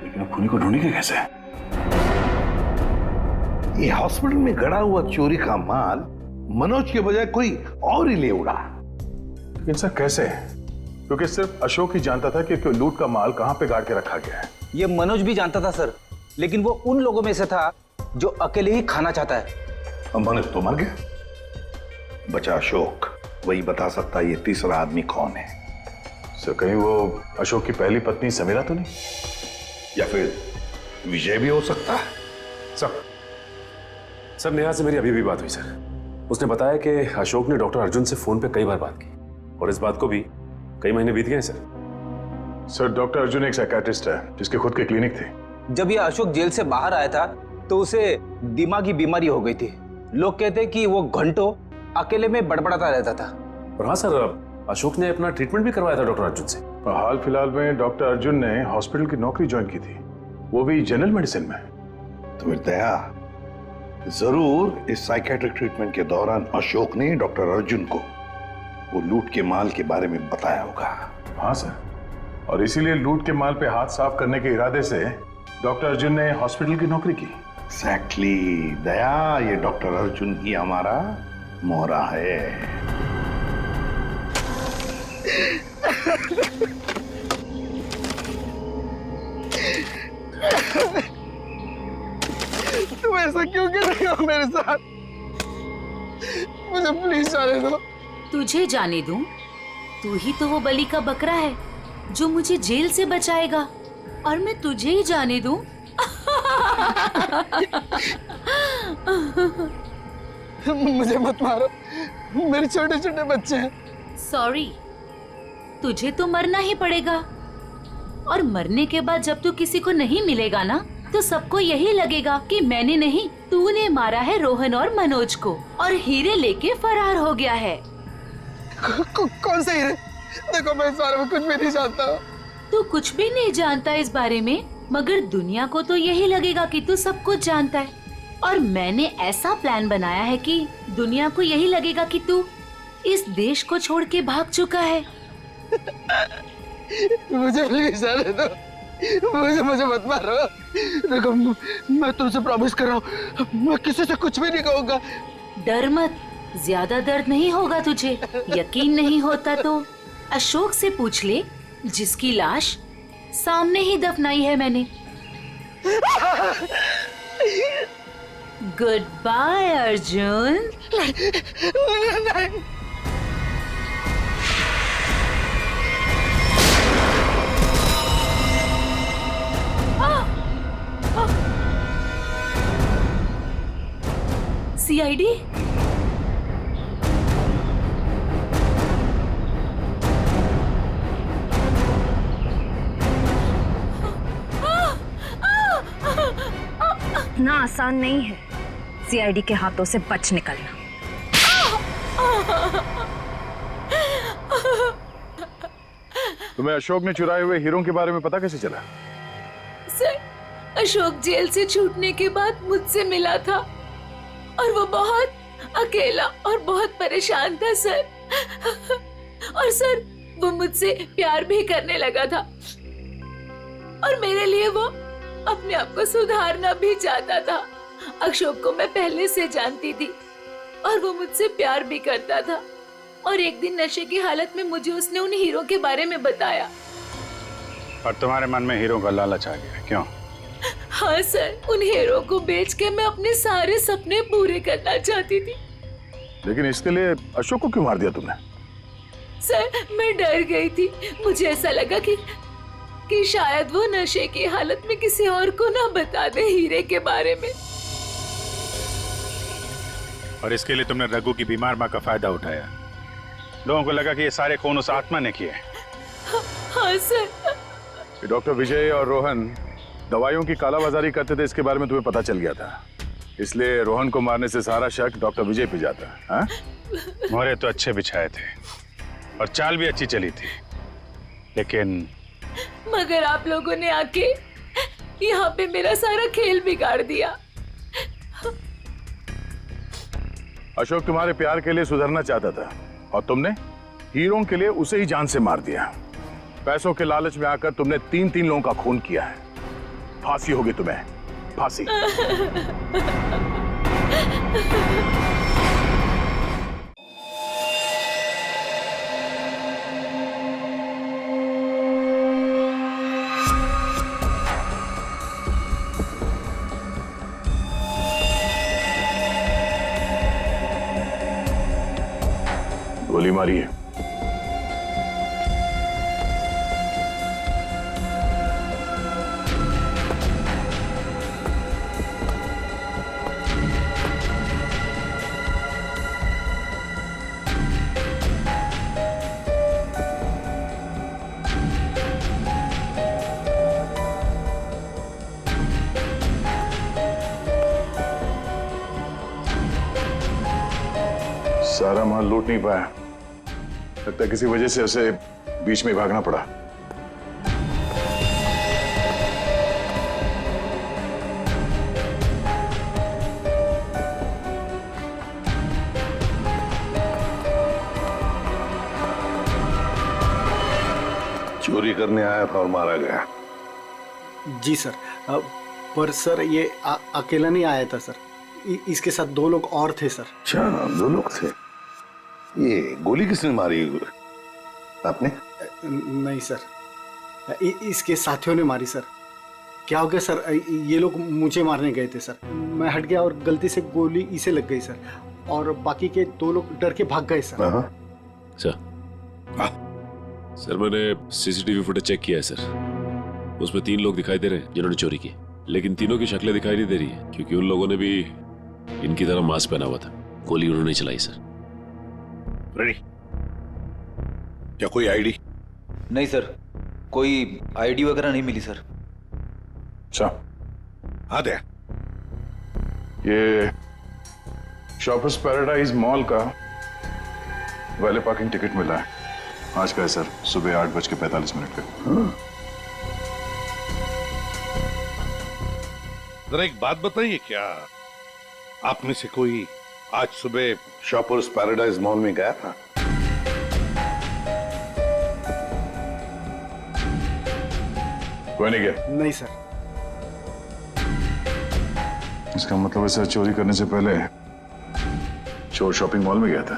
लेकिन अब खूनी को ढूंढेंगे कैसे? ये हॉस्पिटल में गड़ा हुआ चोरी का माल मनोज के बजाय कोई और ही ले उड़ा। लेकिन सर कैसे? क्योंकि सिर्फ अशोक ही जानता था कि लूट का माल कहां पे गाड़ के रखा गया है। ये मनोज भी जानता था सर, लेकिन वो उन लोगों में से था जो अकेले ही खाना चाहता है। मनोज तो मर गया, बचा अशोक, वही बता सकता है ये तीसरा आदमी कौन है। सर कहीं वो अशोक की पहली पत्नी समीरा तो नहीं? या फिर विजय भी हो सकता है। सर नेहा से मेरी अभी भी बात हुई सर। उसने बताया कि अशोक ने डॉक्टर अर्जुन से फोन पे कई बार बात की और इस बात को भी कई महीने बीत गए सर। डॉक्टर अर्जुन एक साइकियाट्रिस्ट है जिसके खुद के क्लिनिक थे। जब ये अशोक जेल से बाहर आया था तो उसे दिमागी बीमारी हो गई थी। लोग कहते कि वो घंटों अकेले में बड़बड़ाता रहता था। और हाँ सर, अशोक ने अपना ट्रीटमेंट भी करवाया था डॉक्टर अर्जुन से। हाल फिलहाल में डॉक्टर अर्जुन ने हॉस्पिटल की नौकरी ज्वाइन की थी, वो भी जनरल मेडिसिन में। तो फिर दया जरूर इस साइकेट्रिक ट्रीटमेंट के दौरान अशोक ने डॉक्टर अर्जुन को वो लूट के माल के बारे में बताया होगा। हाँ सर, और इसीलिए लूट के माल पे हाथ साफ करने के इरादे से डॉक्टर अर्जुन ने हॉस्पिटल की नौकरी की। एग्जैक्टली दया, ये डॉक्टर अर्जुन ही हमारा मोहरा है। तुम ऐसा क्यों कर रहे हो मेरे साथ? मुझे प्लीज जाने दो। तुझे जाने दूं? तू ही तो वो बलि का बकरा है जो मुझे जेल से बचाएगा, और मैं तुझे ही जाने दूं? मुझे मत मारो, मेरे छोटे छोटे बच्चे हैं। सॉरी, तुझे तो मरना ही पड़ेगा, और मरने के बाद जब तू किसी को नहीं मिलेगा ना, तो सबको यही लगेगा कि मैंने नहीं, तूने मारा है रोहन और मनोज को, और हीरे लेके फरार हो गया है। कौन से हीरे? देखो मैं इस बारे में कुछ भी नहीं जानता। तू कुछ भी नहीं जानता इस बारे में, मगर दुनिया को तो यही लगेगा कि तू सब कुछ जानता है, और मैंने ऐसा प्लान बनाया है कि दुनिया को यही लगेगा कि तू इस देश को छोड़ के भाग चुका है। मुझे प्लीज जाने दो, मुझे मत मारो। देखो मैं तुमसे प्रॉमिस कर रहा हूँ, मैं किसी से कुछ भी नहीं कहूँगा। डर मत, ज्यादा दर्द नहीं होगा तुझे। यकीन नहीं होता तो अशोक से पूछ ले, जिसकी लाश सामने ही दफनाई है मैंने। Goodbye Arjun. सीआईडी? इतना आसान नहीं है सीआईडी के हाथों से बच निकलना। तुम्हें अशोक ने चुराए हुए हीरों के बारे में पता कैसे चला? सर, अशोक जेल से छूटने के बाद मुझसे मिला था और वो बहुत अकेला और बहुत परेशान था सर। और सर, वो मुझसे प्यार भी करने लगा था और मेरे लिए वो अपने आप को सुधारना भी चाहता था। अशोक को मैं पहले से जानती थी और वो मुझसे प्यार भी करता था। और एक दिन नशे की हालत में मुझे उसने उन हीरो के बारे में बताया। और तुम्हारे मन में हीरो का लालच आ गया, क्यों? हाँ सर, उन हीरो को बेच के मैं अपने सारे सपने पूरे करना चाहती थी। लेकिन इसके लिए अशोक को क्यों मार दिया तुमने? सर, मैं डर गई थी। मुझे ऐसा लगा कि शायद वो नशे की हालत में किसी और को ना बता दे हीरे के बारे में। और इसके लिए तुमने रघु की बीमार माँ का फायदा उठाया। लोगों को लगा कि ये सारे खून उस आत्मा ने किए। हाँ सर। डॉक्टर विजय और रोहन दवाइयों की कालाबाजारी करते थे, इसके बारे में तुम्हें पता चल गया था। इसलिए रोहन को मारने से सारा शक डॉक्टर विजय पे जाता। हाँ? मोहरे तो अच्छे बिछाए थे और चाल भी अच्छी चली थी, लेकिन मगर आप लोगों ने आके यहाँ पे मेरा सारा खेल बिगाड़ दिया। अशोक तुम्हारे प्यार के लिए सुधरना चाहता था और तुमने हीरों के लिए उसे ही जान से मार दिया। पैसों के लालच में आकर तुमने 3 लोगों का खून किया है। फांसी होगी तुम्हें, फांसी। गोली मारी है। सारा माल लूट नहीं पाया, लगता है किसी वजह से उसे बीच में भागना पड़ा। चोरी करने आया था और मारा गया। जी सर, पर सर ये अकेला नहीं आया था सर, इसके साथ 2 लोग और थे सर। अच्छा, 2 लोग थे। ये गोली किसने मारी? आपने? नहीं सर, इसके साथियों ने मारी सर। क्या हो गया सर, ये लोग मुझे मारने गए थे सर, मैं हट गया और गलती से गोली इसे लग गई सर, और बाकी के 2 लोग डर के भाग गए सर। सर, मैंने सीसीटीवी फुटेज चेक किया है सर। उसमें 3 लोग दिखाई दे रहे हैं जिन्होंने चोरी की, लेकिन तीनों की शक्लें दिखाई नहीं दे रही है, क्योंकि उन लोगों ने भी इनकी तरह मास्क पहना हुआ था। गोली उन्होंने चलाई सर। रेडी? क्या कोई आईडी? नहीं सर, कोई आईडी वगैरह नहीं मिली सर। अच्छा, हाँ दे। ये शॉपर्स पैराडाइज मॉल का वैले पार्किंग टिकट मिला है। आज का है सर, सुबह 8:45 का। जरा एक बात बताइए, क्या आप में से कोई आज सुबह शॉपर्स पैराडाइज मॉल में गया था? कोई नहीं गया? नहीं सर। इसका मतलब है सर, चोरी करने से पहले चोर शॉपिंग मॉल में गया था।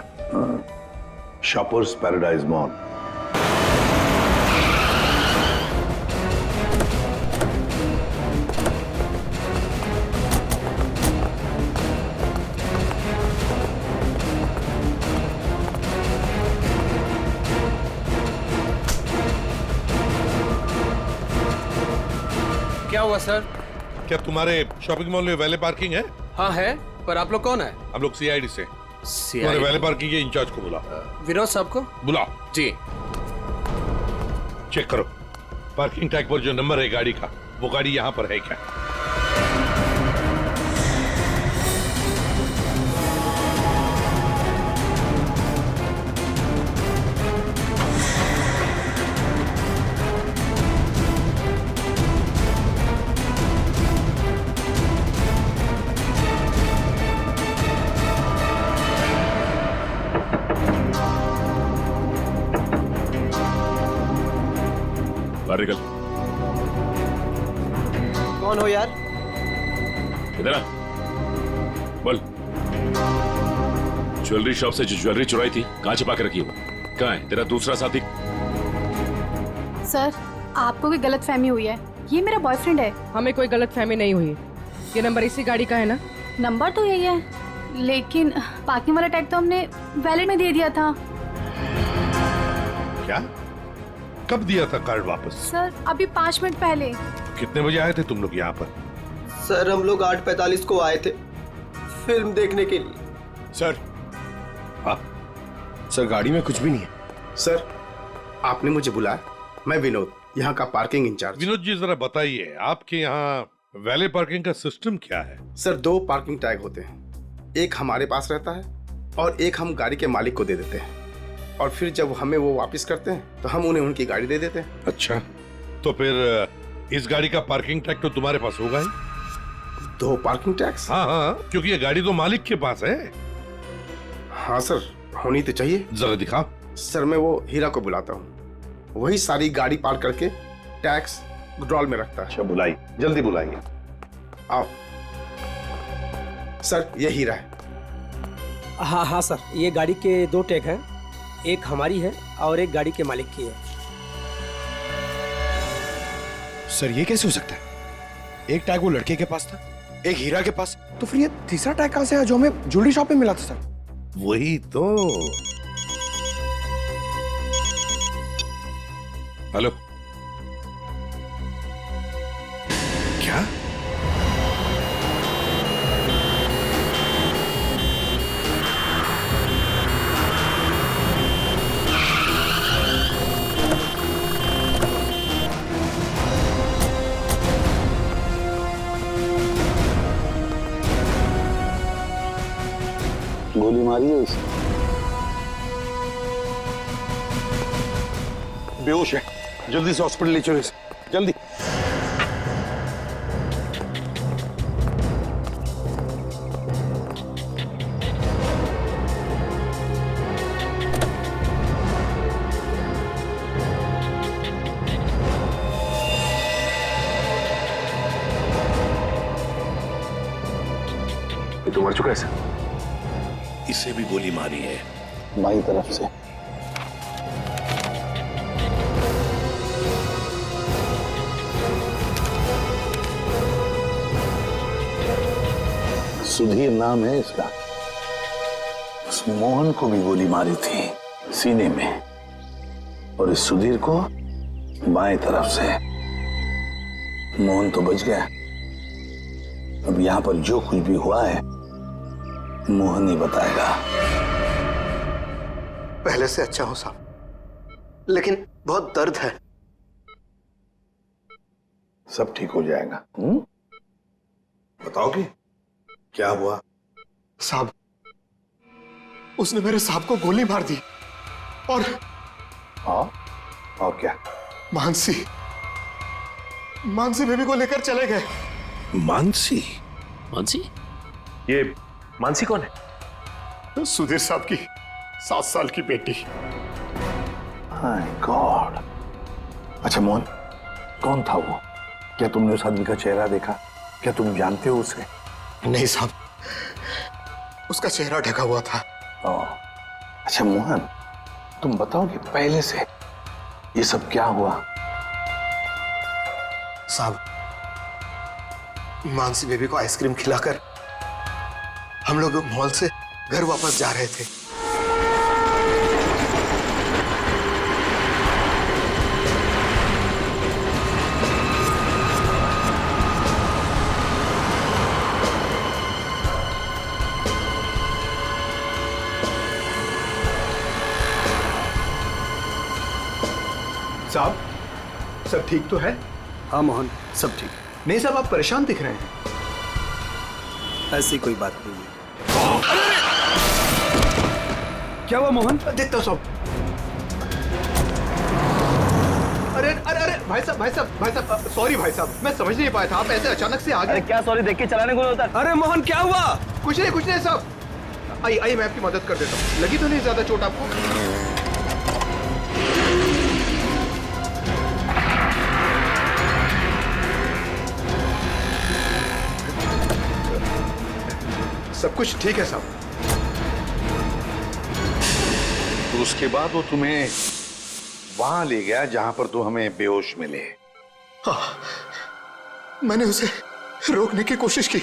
Shoppers paradise mall. क्या हुआ सर? क्या तुम्हारे शॉपिंग मॉल में वैले पार्किंग है? हाँ है, पर आप लोग कौन है? हम लोग सीआईडी से। तुम्हारे वैले पार्किंग के इंचार्ज को बुला। विनोद साहब को बुलाओ। जी। चेक करो पार्किंग टैग पर जो नंबर है गाड़ी का, वो गाड़ी यहाँ पर है क्या? बाहर निकल। कौन हो यार? इधर आ। बोल। ज्वेलरी शॉप से जो ज्वेलरी चुराई थी कहाँ छिपा के रखी हो? कहाँ है तेरा दूसरा साथी? सर, आपको कोई गलतफहमी हुई है। ये मेरा बॉयफ्रेंड है। हमें कोई गलतफहमी नहीं हुई। ये नंबर इसी गाड़ी का है ना? नंबर तो यही है, लेकिन पार्किंग वाला टैग तो हमने वैलेट में दे दिया था। क्या? कब दिया था कार्ड वापस? सर, अभी 5 मिनट पहले। कितने बजे आए थे तुम लोग यहाँ पर? सर, हम लोग 8:45 को आए थे फिल्म देखने के लिए। सर। हाँ सर, गाड़ी में कुछ भी नहीं है। सर, आपने मुझे बुलाया। मैं विनोद, यहाँ का पार्किंग इंचार्ज। विनोद जी जरा बताइए, आपके यहाँ वैले पार्किंग का सिस्टम क्या है? सर, 2 पार्किंग टैग होते हैं। एक हमारे पास रहता है और एक हम गाड़ी के मालिक को दे देते हैं, और फिर जब हमें वो वापस करते हैं तो हम उन्हें उनकी गाड़ी दे देते हैं। अच्छा, तो फिर इस गाड़ी का पार्किंग टैग तो तुम्हारे पास होगा ही। 2 पार्किंग टैक्स? हाँ हाँ, क्योंकि ये गाड़ी तो मालिक के पास है। हाँ सर, होनी तो चाहिए। जरा दिखाओ। सर, मैं वो हीरा को बुलाता हूँ, वही सारी गाड़ी पार्क करके टैक्स ड्रॉल में रखता है। अच्छा, बुलाई, जल्दी बुलाइए। आओ। सर, ये हीरा है। हाँ हाँ सर, ये गाड़ी के 2 टैग हैं, एक हमारी है और एक गाड़ी के मालिक की है। सर, ये कैसे हो सकता है? एक टैग वो लड़के के पास था, एक हीरा के पास, तो फिर ये तीसरा टैग कहां से आया जो हमें ज्वेलरी शॉप में मिला था? सर, वही तो। हेलो, क्या? गोली मारी है इसे। बेहोश है, जल्दी से हॉस्पिटल ले चलो इसे, जल्दी। ये तो मर चुका है सर। इसे भी गोली मारी है बाई तरफ से। सुधीर नाम है इसका। उस मोहन को भी गोली मारी थी सीने में, और इस सुधीर को बाएं तरफ से। मोहन तो बच गया। अब यहां पर जो कुछ भी हुआ है मोहन ही बताएगा। पहले से अच्छा हो साहब, लेकिन बहुत दर्द है। सब ठीक हो जाएगा। बताओगे क्या हुआ? साहब, उसने मेरे साहब को गोली मार दी, और और क्या? मानसी बेबी को लेकर चले गए। मानसी? मानसी? ये मानसी कौन है? सुधीर साहब की 7 साल की बेटी। My God. अच्छा मोहन, कौन था वो? क्या तुमने उस आदमी का चेहरा देखा? क्या तुम जानते हो उसे? नहीं साहब, उसका चेहरा ढका हुआ था। अच्छा मोहन, तुम बताओगे पहले से ये सब क्या हुआ? साहब, मानसी बेबी को आइसक्रीम खिलाकर हम लोग मॉल से घर वापस जा रहे थे। साहब सब ठीक तो है? हाँ मोहन, सब ठीक। नहीं साहब, आप परेशान दिख रहे हैं। ऐसी कोई बात नहीं है। क्या हुआ मोहन? देखता साहब। अरे अरे अरे भाई साहब भाई साहब भाई साहब, सॉरी भाई साहब, मैं समझ नहीं पाया था, आप ऐसे अचानक से आ गए। क्या सॉरी, देख के चलाने को होता। अरे मोहन क्या हुआ? कुछ नहीं साहब, आइए आइए मैं आपकी मदद कर देता हूँ। लगी तो नहीं ज्यादा चोट आपको? सब कुछ ठीक है साहब। तो उसके बाद वो तुम्हें वहां ले गया जहां पर तू हमें बेहोश मिले। हाँ, मैंने उसे रोकने की कोशिश की,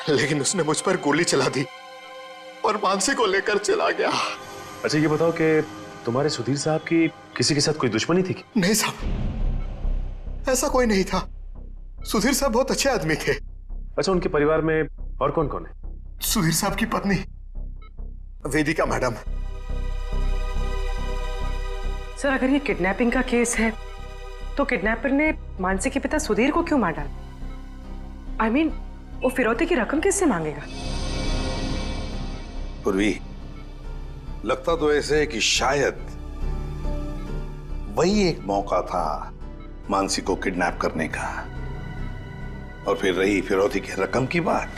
लेकिन उसने मुझ पर गोली चला दी और मानसी को लेकर चला गया। अच्छा ये बताओ कि तुम्हारे सुधीर साहब की किसी के साथ कोई दुश्मनी थी? नहीं साहब, ऐसा कोई नहीं था। सुधीर साहब बहुत अच्छे आदमी थे। अच्छा, उनके परिवार में और कौन कौन है? सुधीर साहब की पत्नी वेदिका मैडम। सर, अगर ये किडनैपिंग का केस है तो किडनैपर ने मानसी के पिता सुधीर को क्यों मार डाला? I mean, वो फिरौती की रकम किससे मांगेगा? पूर्वी, लगता तो ऐसे है कि शायद वही एक मौका था मानसी को किडनैप करने का। और फिर रही फिरौती की रकम की बात,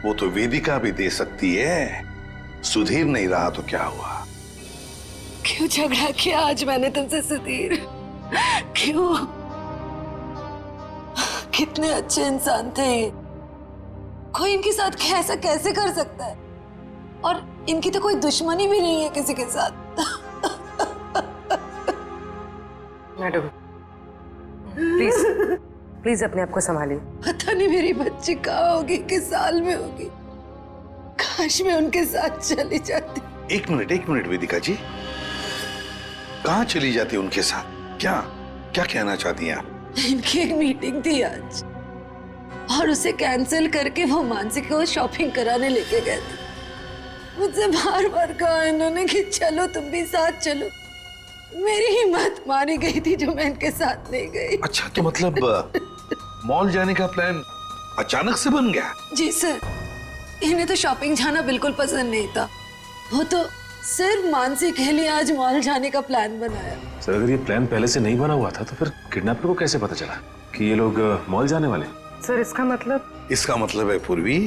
वो तो वेदिका भी दे सकती है। सुधीर नहीं रहा तो क्या हुआ? क्यों झगड़ा किया आज मैंने तुमसे सुधीर? क्यों? कितने अच्छे इंसान थे ये। कोई इनके साथ ऐसा कैसे कर सकता है? और इनकी तो कोई दुश्मनी भी नहीं है किसी के साथ। मैडम प्लीज अपने आप को संभालिए। पता नहीं मेरी बच्ची कहाँ होगी, किस साल में होगी। काश मैं उनके साथ चली जाती। एक मिनट वेदिका जी, कहाँ चली जाती उनके साथ? क्या क्या कहना चाहती हैं आप? इनकी एक मीटिंग थी आज और उसे कैंसिल करके वो मानसी को शॉपिंग कराने लेके गए थे। मुझसे बार बार कहा इन्होंने कि चलो तुम भी साथ चलो। मेरी हिम्मत मारी गई थी जो मैं इनके साथ नहीं गई। अच्छा, तो मतलब मॉल जाने का प्लान अचानक से बन गया? जी सर, इन्हें तो शॉपिंग जाना बिल्कुल पसंद नहीं था। वो तो सिर्फ मानसी के लिए आज मॉल जाने का प्लान बनाया। सर, अगर ये प्लान पहले से नहीं बना हुआ था तो फिर किडनैपर को कैसे पता चला कि ये लोग मॉल जाने वाले? सर, इसका मतलब है पूर्वी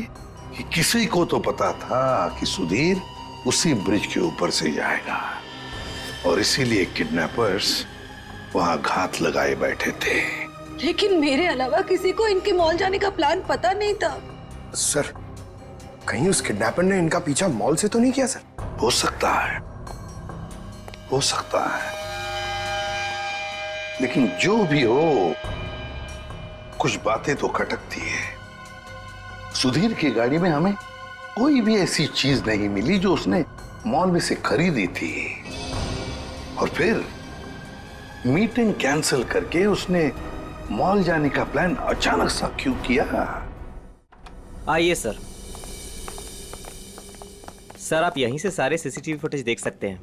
कि किसी को तो पता था कि सुधीर उसी ब्रिज के ऊपर से जाएगा और इसीलिए किडनैपर्स वहां घात लगाए बैठे थे। लेकिन मेरे अलावा किसी को इनके मॉल जाने का प्लान पता नहीं था। सर, कहीं उस किडनैपर ने इनका पीछा मॉल से तो नहीं किया? सर, हो सकता है, लेकिन जो भी हो, कुछ बातें तो खटकती है। सुधीर की गाड़ी में हमें कोई भी ऐसी चीज नहीं मिली जो उसने मॉल में से खरीदी थी। और फिर मीटिंग कैंसिल करके उसने मॉल जाने का प्लान अचानक सा क्यों किया? आइए सर, आप यहीं से सारे सीसीटीवी फुटेज देख सकते हैं।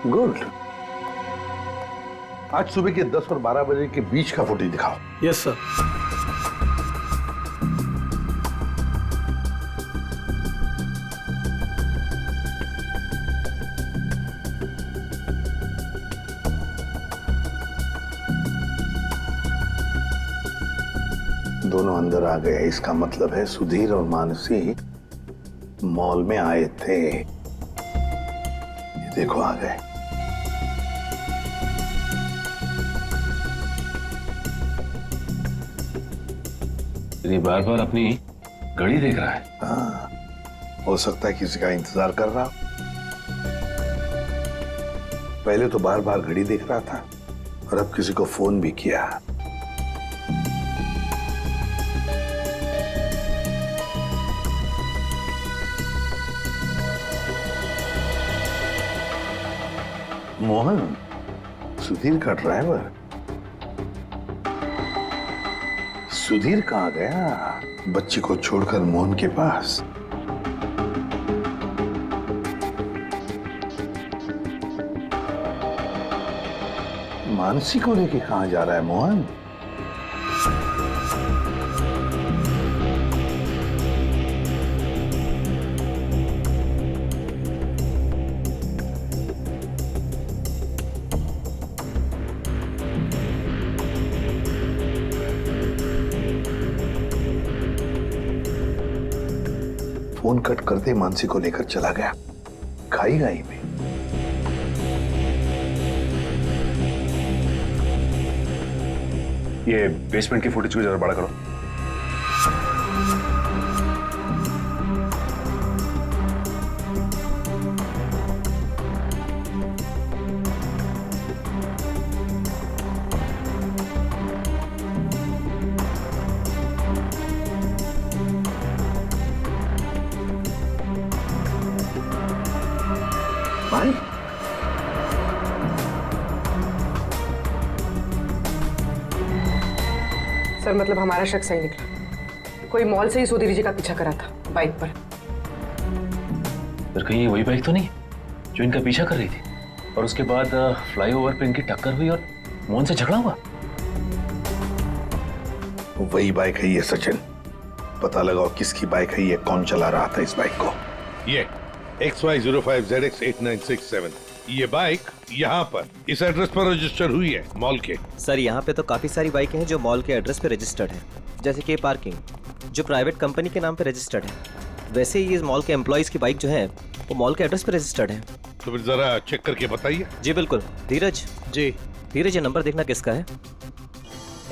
गुड। आज सुबह के 10 और 12 बजे के बीच का फुटेज दिखाओ। Yes sir. दोनों अंदर आ गए, इसका मतलब है सुधीर और मानसी मॉल में आए थे। ये देखो आ गए। ये बार बार अपनी घड़ी देख रहा है। हाँ, हो सकता है किसी का इंतजार कर रहा। पहले तो बार बार घड़ी देख रहा था और अब किसी को फोन भी किया। मोहन, सुधीर का ड्राइवर। सुधीर कहाँ गया? बच्ची को छोड़कर मोहन के पास। मानसी को लेके कहाँ जा रहा है मोहन? फोन कट करते मानसी को लेकर चला गया खाई गाई में। ये बेसमेंट की फुटेज को जरा बड़ा करो। सर मतलब हमारा शक सही निकला, कोई मॉल से ही सुधीर जी का पीछा करा था बाइक पर। पर कहीं ये वही बाइक तो नहीं जो इनका पीछा कर रही थी और उसके बाद फ्लाईओवर पे इनकी टक्कर हुई और मोहन से झगड़ा हुआ? वही बाइक है ये सचिन। पता लगाओ किसकी बाइक है ये, कौन चला रहा था इस बाइक को। ये XY05ZX8967 ये बाइक यहाँ पर इस एड्रेस पर रजिस्टर हुई है मॉल के। सर यहाँ पे तो काफी सारी बाइकें हैं जो मॉल के एड्रेस पे रजिस्टर्ड है, जैसे कि पार्किंग जो प्राइवेट कंपनी के नाम पे रजिस्टर्ड है। वैसे ही इस मॉल के एम्प्लॉइज की बाइक जो है वो मॉल के एड्रेस पे रजिस्टर्ड है। तो फिर जरा चेक करके बताइए। जी बिल्कुल। धीरज जी। धीरज ये नंबर देखना किसका है?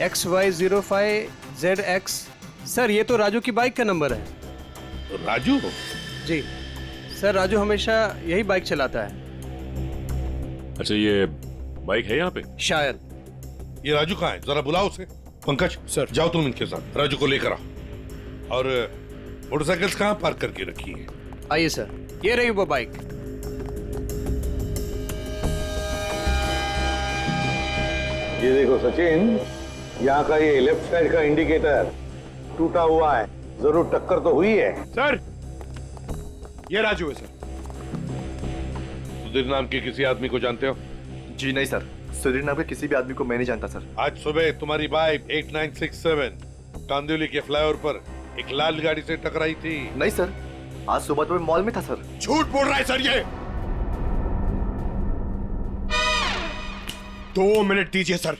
XY05ZX। सर ये तो राजू की बाइक का नंबर है। राजू? जी सर, राजू हमेशा यही बाइक चलाता है। अच्छा ये बाइक है यहाँ पे? शायद। ये राजू कहाँ है? जरा बुलाओ उसे। पंकज सर जाओ तुम इनके साथ, राजू को लेकर आओ। और मोटरसाइकिल्स कहाँ पार्क करके रखी है? आइए सर, ये रही वो बाइक। ये देखो सचिन, यहाँ का ये लेफ्ट साइड का इंडिकेटर टूटा हुआ है, जरूर टक्कर तो हुई है। सर ये राजू है सर। सुधीर नाम के किसी आदमी को जानते हो? जी नहीं सर, सुधीर नाम के किसी भी आदमी को मैं नहीं जानता सर। आज सुबह तुम्हारी बाइक 8967 कांदिवली के फ्लाईओवर पर एक लाल गाड़ी से टकराई थी। नहीं सर, आज सुबह तो मैं मॉल में था सर। झूठ बोल रहा है सर ये। 2 मिनट दीजिए सर,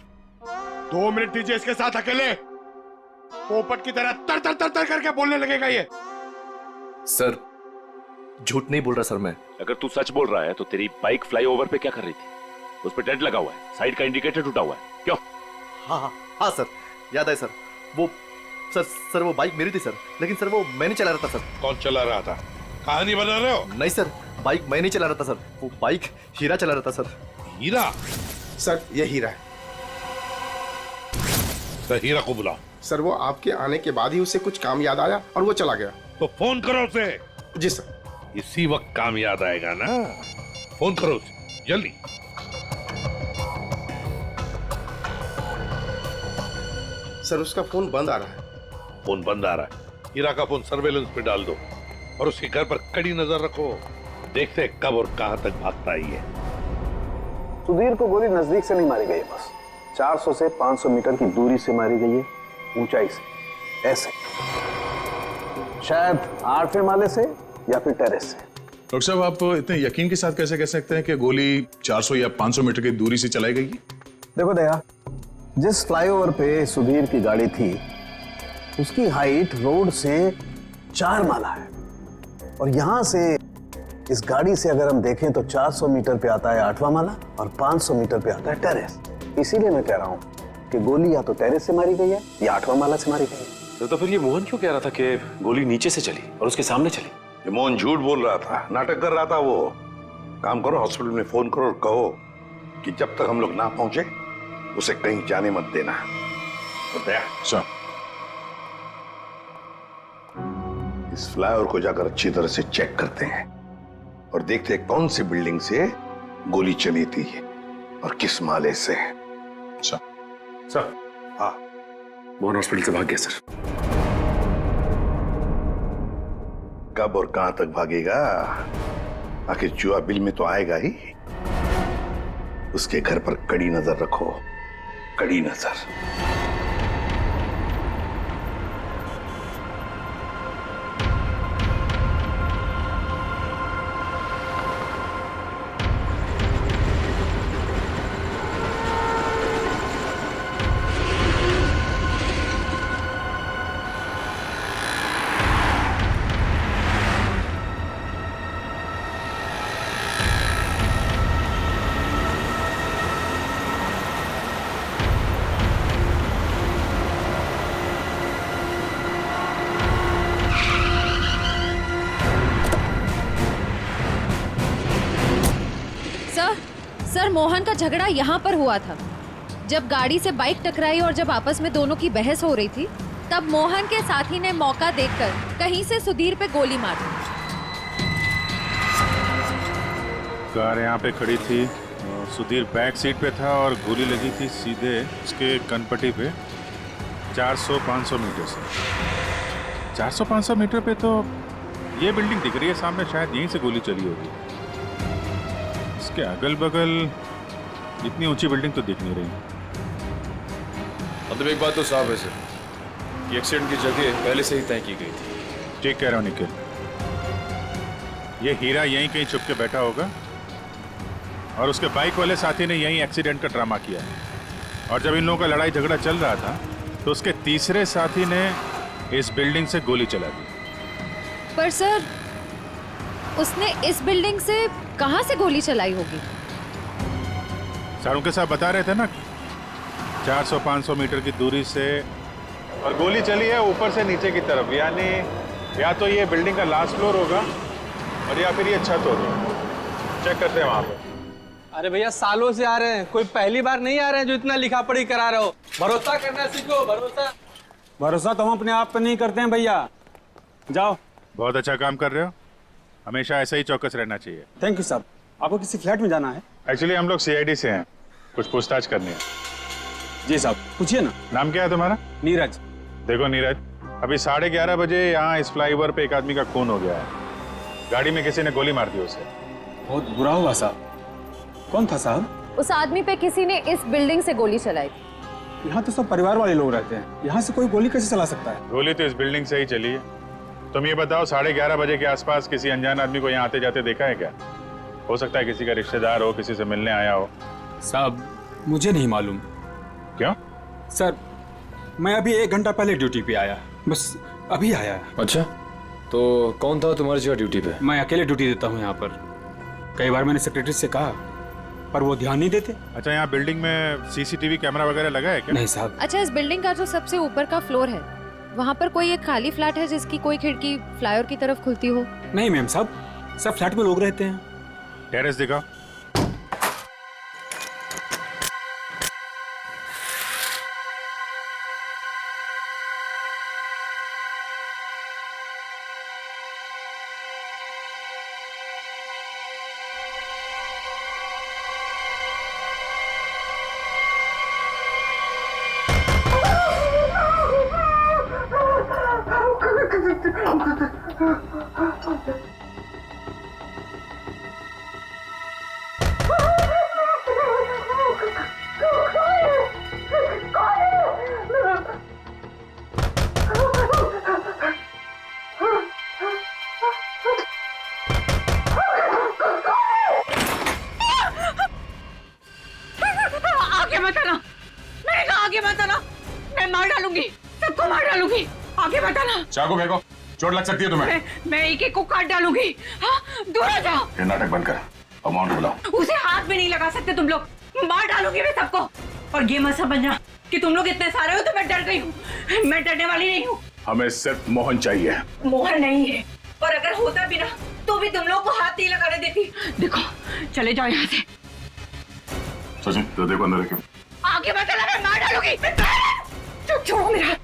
2 मिनट दीजिए इसके साथ अकेले। पोपट की तरह तर तर तर तर करके बोलने लगेगा ये। सर झूठ नहीं बोल रहा सर मैं। अगर तू सच बोल रहा है तो तेरी बाइक फ्लाईओवर पे क्या कर रही थी? उस पे डेंट लगा हुआ है, साइड का इंडिकेटर टूटा हुआ है, क्यों? हाँ सर, याद है सर। वो सर वो बाइक मेरी थी सर, लेकिन सर वो मैं नहीं चला रहा था सर। कौन चला रहा था? कहानी बना रहे हो? नहीं सर, बाइक मैं नहीं चला रहा था सर, वो बाइक हीरा चला रहा था सर। हीरा? सर ये हीरा है। सर हीरा को बुलाओ। सर वो आपके आने के बाद ही उसे कुछ काम याद आया और वो चला गया। तो फोन करो उसे। जी सर। इसी वक्त काम याद आएगा ना, फोन करो उसे जल्दी। सर उसका फोन बंद आ रहा है। फोन बंद आ रहा है? हीरा का फोन सर्वेलेंस पे डाल दो और उसके घर पर कड़ी नजर रखो, देखते कब और कहां तक भागता है ये। सुधीर को गोली नजदीक से नहीं मारी गई है, बस 400 से 500 मीटर की दूरी से मारी गई है, ऊंचाई से, ऐसे शायद 8वें माले से या फिर टेरेस से। डॉक्टर साहब आप इतने यकीन के साथ कैसे कह सकते हैं कि गोली 400 या 500 मीटर की दूरी से चलाई गई? देखो दया, जिस फ्लाईओवर पे सुधीर की गाड़ी थी उसकी हाइट रोड से 4 माला है और यहां से इस गाड़ी से अगर हम देखें तो 400 मीटर पे आता है 8वां माला और 500 मीटर पे आता है टेरेस। इसीलिए मैं कह रहा हूं कि गोली या तो टेरेस से मारी गई है या 8वां माला से मारी गई है। तो फिर ये मोहन क्यों कह रहा था कि गोली नीचे से चली और उसके सामने चली? ये मोहन झूठ बोल रहा था, नाटक कर रहा था वो। काम करो, हॉस्पिटल में फोन करो और कहो कि जब तक हम लोग ना पहुंचे उसे कहीं जाने मत देना। सर इस फ्लाईओवर को जाकर अच्छी तरह से चेक करते हैं और देखते हैं कौन सी बिल्डिंग से गोली चली थी और किस माले से। सर हाँ मोहन हॉस्पिटल से भाग गया सर। कब और कहां तक भागेगा? आखिर जुआ बिल में तो आएगा ही। उसके घर पर कड़ी नजर रखो, कड़ी नजर। सर, मोहन का झगड़ा यहाँ पर हुआ था। जब गाड़ी से बाइक टकराई और जब आपस में दोनों की बहस हो रही थी, तब मोहन के साथी ने मौका देखकर कहीं से सुधीर पे गोली मार दी। कार यहाँ पे खड़ी थी, सुधीर बैक सीट पे था और गोली लगी थी सीधे उसके कनपट्टी पे 400-500 मीटर से। 400-500 मीटर पे तो ये बिल्डिंग दिख रही है सामने, शायद यहीं से गोली चली होगी। इसके अगल बगल इतनी ऊंची बिल्डिंग तो दिख नहीं रही। मतलब एक बात तो साफ है सर, ये एक्सीडेंट की जगह पहले से ही तय की गई थी। ठीक कह रहा हूँ निखिल, ये हीरा यहीं कहीं छुप के बैठा होगा और उसके बाइक वाले साथी ने यहीं एक्सीडेंट का ड्रामा किया है। और जब इन लोगों का लड़ाई झगड़ा चल रहा था तो उसके तीसरे साथी ने इस बिल्डिंग से गोली चला दी। पर सर, उसने इस बिल्डिंग से कहां से गोली चलाई होगी? सारों के साथ बता रहे थे ना, 400-500 मीटर की दूरी से, और गोली चली है ऊपर से नीचे की तरफ, यानी या तो ये बिल्डिंग का लास्ट फ्लोर होगा और या फिर ये छत होगी। चेक करते हैं वहां पर। अरे भैया सालों से आ रहे हैं, कोई पहली बार नहीं आ रहे हैं जो इतना लिखा पढ़ी करा रहे हो। भरोसा करना सीखो, भरोसा। भरोसा तो हम अपने आप पे नहीं करते हैं भैया। जाओ। बहुत अच्छा काम कर रहे हो, हमेशा ऐसा ही चौकस रहना चाहिए। थैंक यू साहब। आपको किसी फ्लैट में जाना है? एक्चुअली हम लोग सीआईडी से हैं, कुछ पूछताछ करनी है। जी साहब, पूछिए ना। नाम क्या है तुम्हारा? नीरज। देखो नीरज, अभी 11:30 बजे यहाँ इस फ्लाईओवर पे एक आदमी का खून हो गया है। गाड़ी में किसी ने गोली मार दी उसे। बहुत बुरा हुआ साहब। कौन था साहब? उस आदमी पे किसी ने इस बिल्डिंग से गोली चलाई थी। यहाँ तो सब परिवार वाले लोग रहते हैं, यहाँ से कोई गोली कैसे चला सकता है? गोली तो इस बिल्डिंग से ही चली है। तुम ये बताओ, 11:30 बजे के आसपास किसी अनजान आदमी को यहाँ आते जाते देखा है क्या? हो सकता है किसी का रिश्तेदार हो, किसी से मिलने आया हो। साहब मुझे नहीं मालूम। क्यों? सर मैं अभी 1 घंटा पहले ड्यूटी पे आया, बस अभी आया। अच्छा, तो कौन था तुम्हारी जगह ड्यूटी पे? मैं अकेले ड्यूटी देता हूँ यहाँ पर। कई बार मैंने सेक्रेटरी से कहा पर वो ध्यान नहीं देते। अच्छा, यहाँ बिल्डिंग में सीसीटीवी कैमरा वगैरह लगा है क्या? नहीं साहब। अच्छा, इस बिल्डिंग का जो सबसे ऊपर का फ्लोर है, वहाँ पर कोई एक खाली फ्लैट है जिसकी कोई खिड़की फ्लाईओवर की तरफ खुलती हो? नहीं मैम साहब, सब फ्लैट में लोग रहते हैं। टेरेस दिखाओ। चाकू फेंको, चोट लग सकती है तुम्हें। मैं एक एक को काट डालूंगी। हाँ, दूर हो जाओ। ये नाटक बंद कर, अमाउंट बुलाओ। उसे हाथ भी नहीं लगा सकते तुम लोग, मार डालूंगी मैं सबको। और ये मत समझना कि तुम लोग इतने सारे हो तो मैं डर गई हूँ। मैं डरने वाली नहीं हूँ। हमें सिर्फ मोहन चाहिए। मोहन नहीं है, और अगर होता भी ना तो भी तुम लोग को हाथ नहीं लगाने देती। देखो, चले जाओ यहाँ से। सचिन, तो देखो अंदर रखो। आगे मत लगा, मार डालूंगी। छोड़ो मेरा हाथ,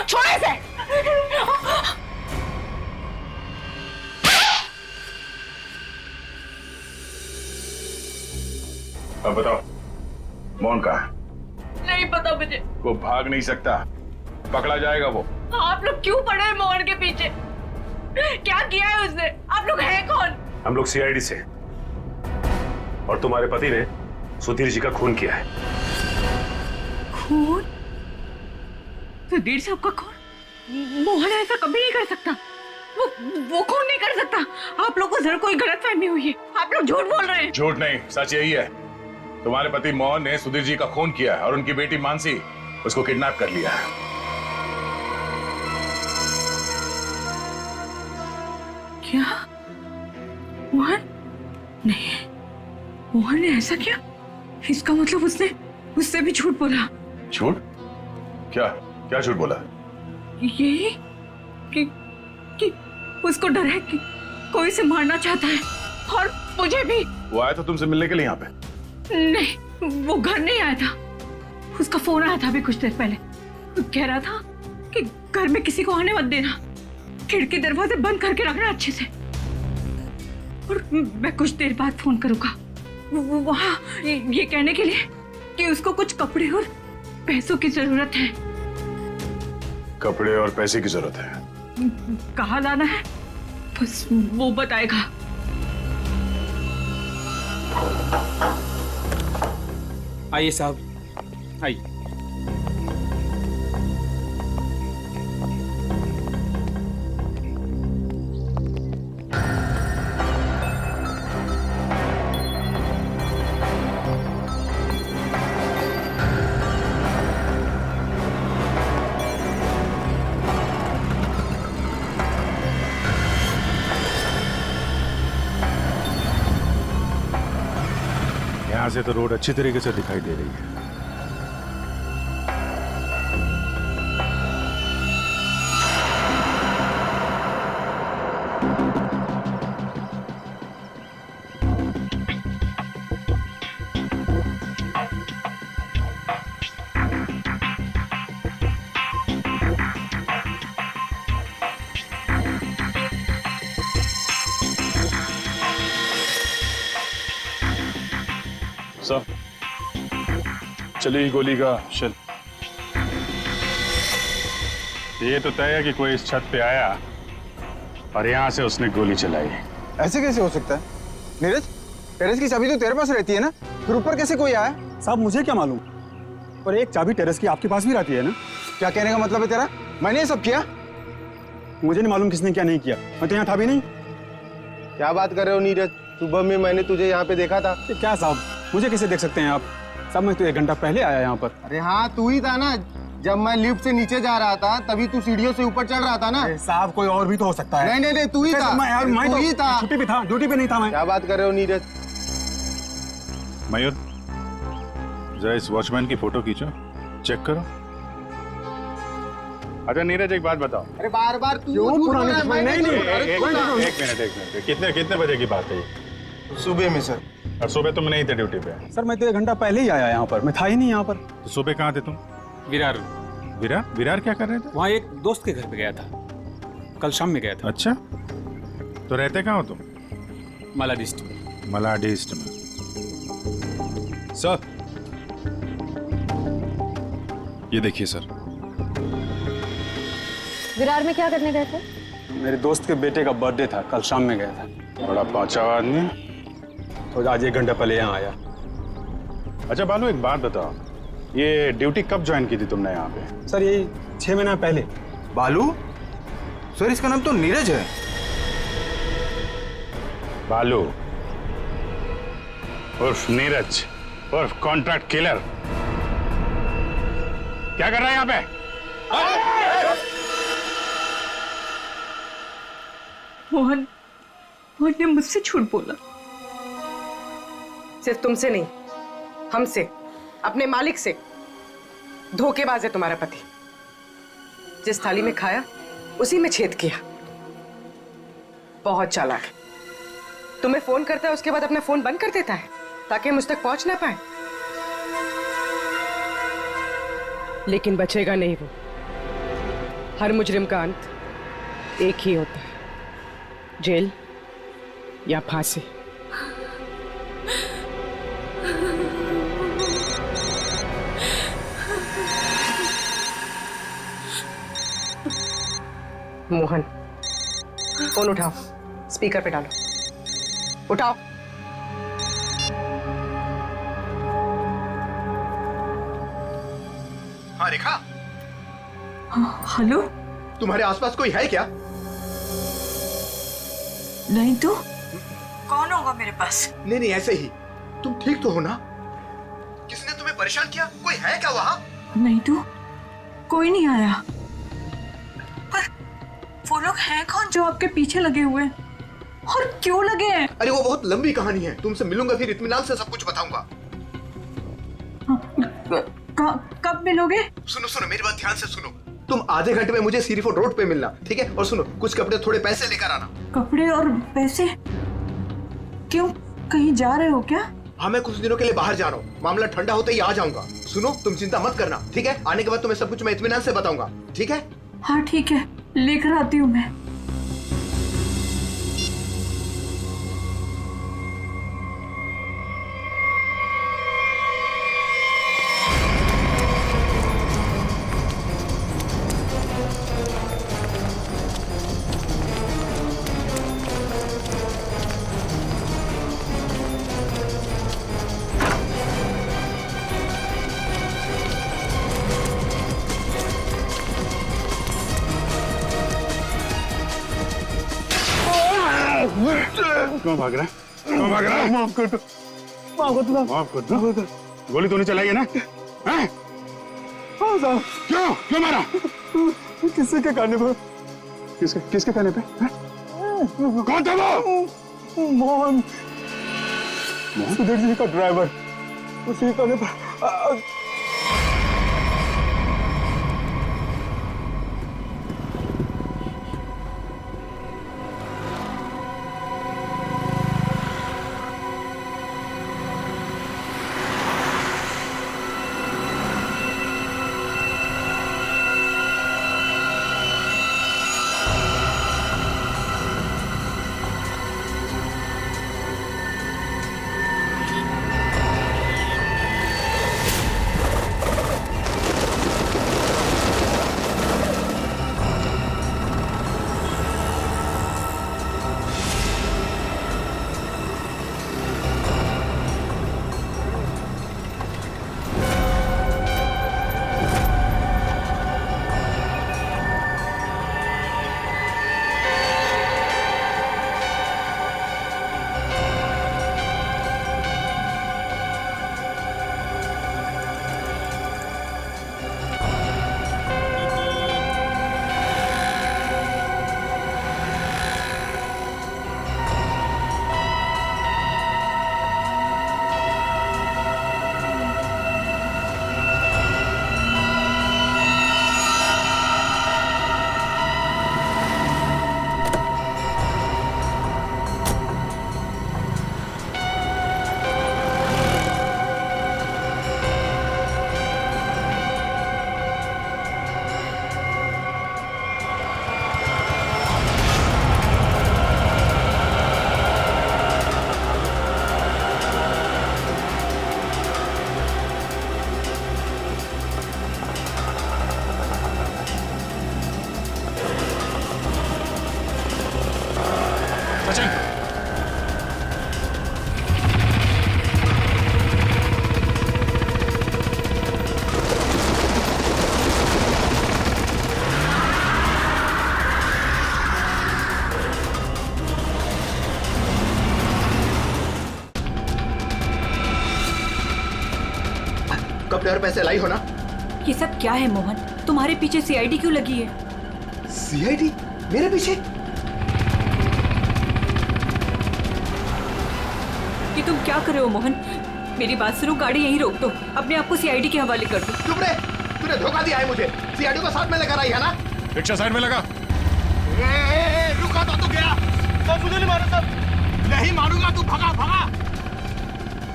छोड़ो इसे। अब बताओ, मोहन कहाँ है? नहीं पता मुझे, वो भाग नहीं सकता, पकड़ा जाएगा वो। आप लोग क्यों पड़े हैं मोहन के पीछे? क्या किया है उसने? आप लोग हैं कौन? हम लोग सीआईडी से, और तुम्हारे पति ने सुधीर जी का खून किया है। खून? सुधीर साहब का खून? मोहन ऐसा कभी नहीं कर सकता। वो खून नहीं कर सकता। आप लोगों को जरा कोई गलतफहमी हुई है। आप लोग झूठ बोल रहे हैं। झूठ नहीं, सच यही है। तुम्हारे पति मोहन ने सुधीर जी का खून किया है और उनकी बेटी मानसी उसको किडनैप कर लिया है। क्या? मोहन? नहीं, मोहन ने ऐसा किया? इसका मतलब उससे भी झूठ बोला। झूठ? क्या क्या झूठ बोला? यही कि उसको डर है कि कोई उसे मारना चाहता है, और मुझे भी। वो आया था तुमसे मिलने के लिए यहाँ पे? नहीं, वो घर नहीं आया था। उसका फोन आया था अभी कुछ देर पहले। वो कह रहा था कि घर में किसी को आने मत देना, खिड़की दरवाजे बंद करके रखना अच्छे से, और मैं कुछ देर बाद फोन करूंगा वहाँ ये कहने के लिए कि उसको कुछ कपड़े और पैसों की जरूरत है। कपड़े और पैसे की जरूरत है? कहाँ लाना है बस वो बताएगा। आइए साहब, आइए। यहाँ से तो रोड अच्छी तरीके से दिखाई दे रही है। सर, चली गोली का शेल। ये तो तय है कि कोई इस छत पे आया और यहाँ से उसने गोली चलाई। ऐसे कैसे हो सकता है? नीरज, टेरेस की चाबी तो तेरे पास रहती है ना, फिर ऊपर कैसे कोई आया? साहब मुझे क्या मालूम, पर एक चाबी टेरेस की आपके पास भी रहती है ना? क्या कहने का मतलब है तेरा? मैंने ये सब किया? मुझे नहीं मालूम किसने क्या नहीं किया, मैं तो यहाँ था भी नहीं। क्या बात कर रहे हो नीरज? सुबह में मैंने तुझे यहाँ पे देखा था। क्या साहब, मुझे कैसे देख सकते हैं आप? साहब मैं तो 1 घंटा पहले आया यहाँ पर। अरे हाँ, तू ही था ना। जब मैं लिफ्ट से नीचे जा रहा था तभी तू सीढ़ियों से ऊपर चढ़ रहा था ना। साहब कोई और भी तो हो सकता है। नहीं, तू ही था। मैं तू ही था। छुट्टी पे था, ड्यूटी पे नहीं था मैं। क्या बात कर रहे हो नीरज? मयूर, जरा इस वॉचमैन की फोटो खींचो, चेक करो। अच्छा नीरज, एक बात बताओ। अरे बार बार तू क्यों पुरानी? एक मिनट, कितने बजे की बात है ये? सुबह में सर। और सुबह तुम नहीं थे ड्यूटी पे? सर मैं तो 1 घंटा पहले ही आया यहाँ पर, मैं था ही नहीं यहाँ पर। तो सुबह कहाँ थे तुम? विरार। विरार क्या कर रहे थे? वहाँ एक दोस्त के घर पे गया था, कल शाम में गया था। अच्छा, तो रहते कहाँ हो तुम? मलाडिस्ट में। मलाडिस्ट में। सर, ये देखिए सर। विरार में क्या करने गए थे? मेरे दोस्त के बेटे का बर्थडे था, कल शाम में गया था। बड़ा पाँचा आदमी, तो आज 1 घंटा पहले यहाँ आया। अच्छा बालू, एक बात बताओ, ये ड्यूटी कब ज्वाइन की थी तुमने यहाँ पे? सर यही 6 महीना पहले। बालू? सर इसका नाम तो नीरज है। बालू उर्फ नीरज उर्फ कॉन्ट्रैक्ट किलर, क्या कर रहा है यहाँ पे? मोहन ने मुझसे झूठ बोला। सिर्फ तुमसे नहीं, हमसे, अपने मालिक से। धोखेबाज है तुम्हारा पति। जिस थाली में खाया उसी में छेद किया। बहुत चालाक है। तुम्हें फोन करता है, उसके बाद अपना फोन बंद कर देता है ताकि मुझ तक पहुंच ना पाए। लेकिन बचेगा नहीं वो। हर मुजरिम का अंत एक ही होता है, जेल या फांसी। मोहन, फोन उठाओ, स्पीकर पे डालो, उठाओ। हाँ रेखा, हेलो। तुम्हारे आसपास कोई है क्या? नहीं तो कौन होगा मेरे पास? नहीं नहीं, ऐसे ही। तुम ठीक तो हो ना? किसने तुम्हें परेशान किया? कोई है क्या वहाँ? नहीं तो कोई नहीं आया। पर वो लोग हैं कौन जो आपके पीछे लगे हुए हैं? और क्यों लगे हैं? अरे वो बहुत लंबी कहानी है, तुमसे मिलूंगा फिर इत्मीनान से सब कुछ बताऊंगा। कब मिलोगे? सुनो सुनो, मेरी बात ध्यान से सुनो। तुम आधे घंटे में मुझे सीरी फोर्ट रोड पे मिलना, ठीक है? और सुनो, कुछ कपड़े थोड़े पैसे लेकर आना। कपड़े और पैसे? क्यों, कहीं जा रहे हो क्या? हाँ, मैं कुछ दिनों के लिए बाहर जा रहा हूँ, मामला ठंडा होते ही आ जाऊंगा। सुनो, तुम चिंता मत करना, ठीक है? आने के बाद तुम्हें सब कुछ मैं इत्मीनान से बताऊंगा, ठीक है? हाँ ठीक है, लेकर आती हूँ मैं। क्यों भाग रहा है? क्यों भाग रहा है? माफ कर दो, माफ कर दो। गोली तूने चलाई है ना? हैं? हाँ साहब। क्यों क्यों मारा? किसी के कहने पर। किसके कहने पे? कौन था वो? मोहन, सुधीर जी का ड्राइवर, उसी कहने पर। कपड़े और पैसे लाई हो ना? ये सब क्या है मोहन? तुम्हारे पीछे सीआईडी क्यों लगी है? सीआईडी मेरे पीछे? ये तुम क्या कर रहे हो मोहन? मेरी बात सुनो, गाड़ी यहीं रोक दो, अपने आप को सीआईडी के हवाले कर दो। चुप रहे, तूने धोखा दिया है मुझे। सीआईडी को साथ में लेकर आई है ना? रिक्शा साइड में लगा। रुका तो गया। सब मुझे नहीं मारो, सब नहीं मारूंगा, तू भगा भगा।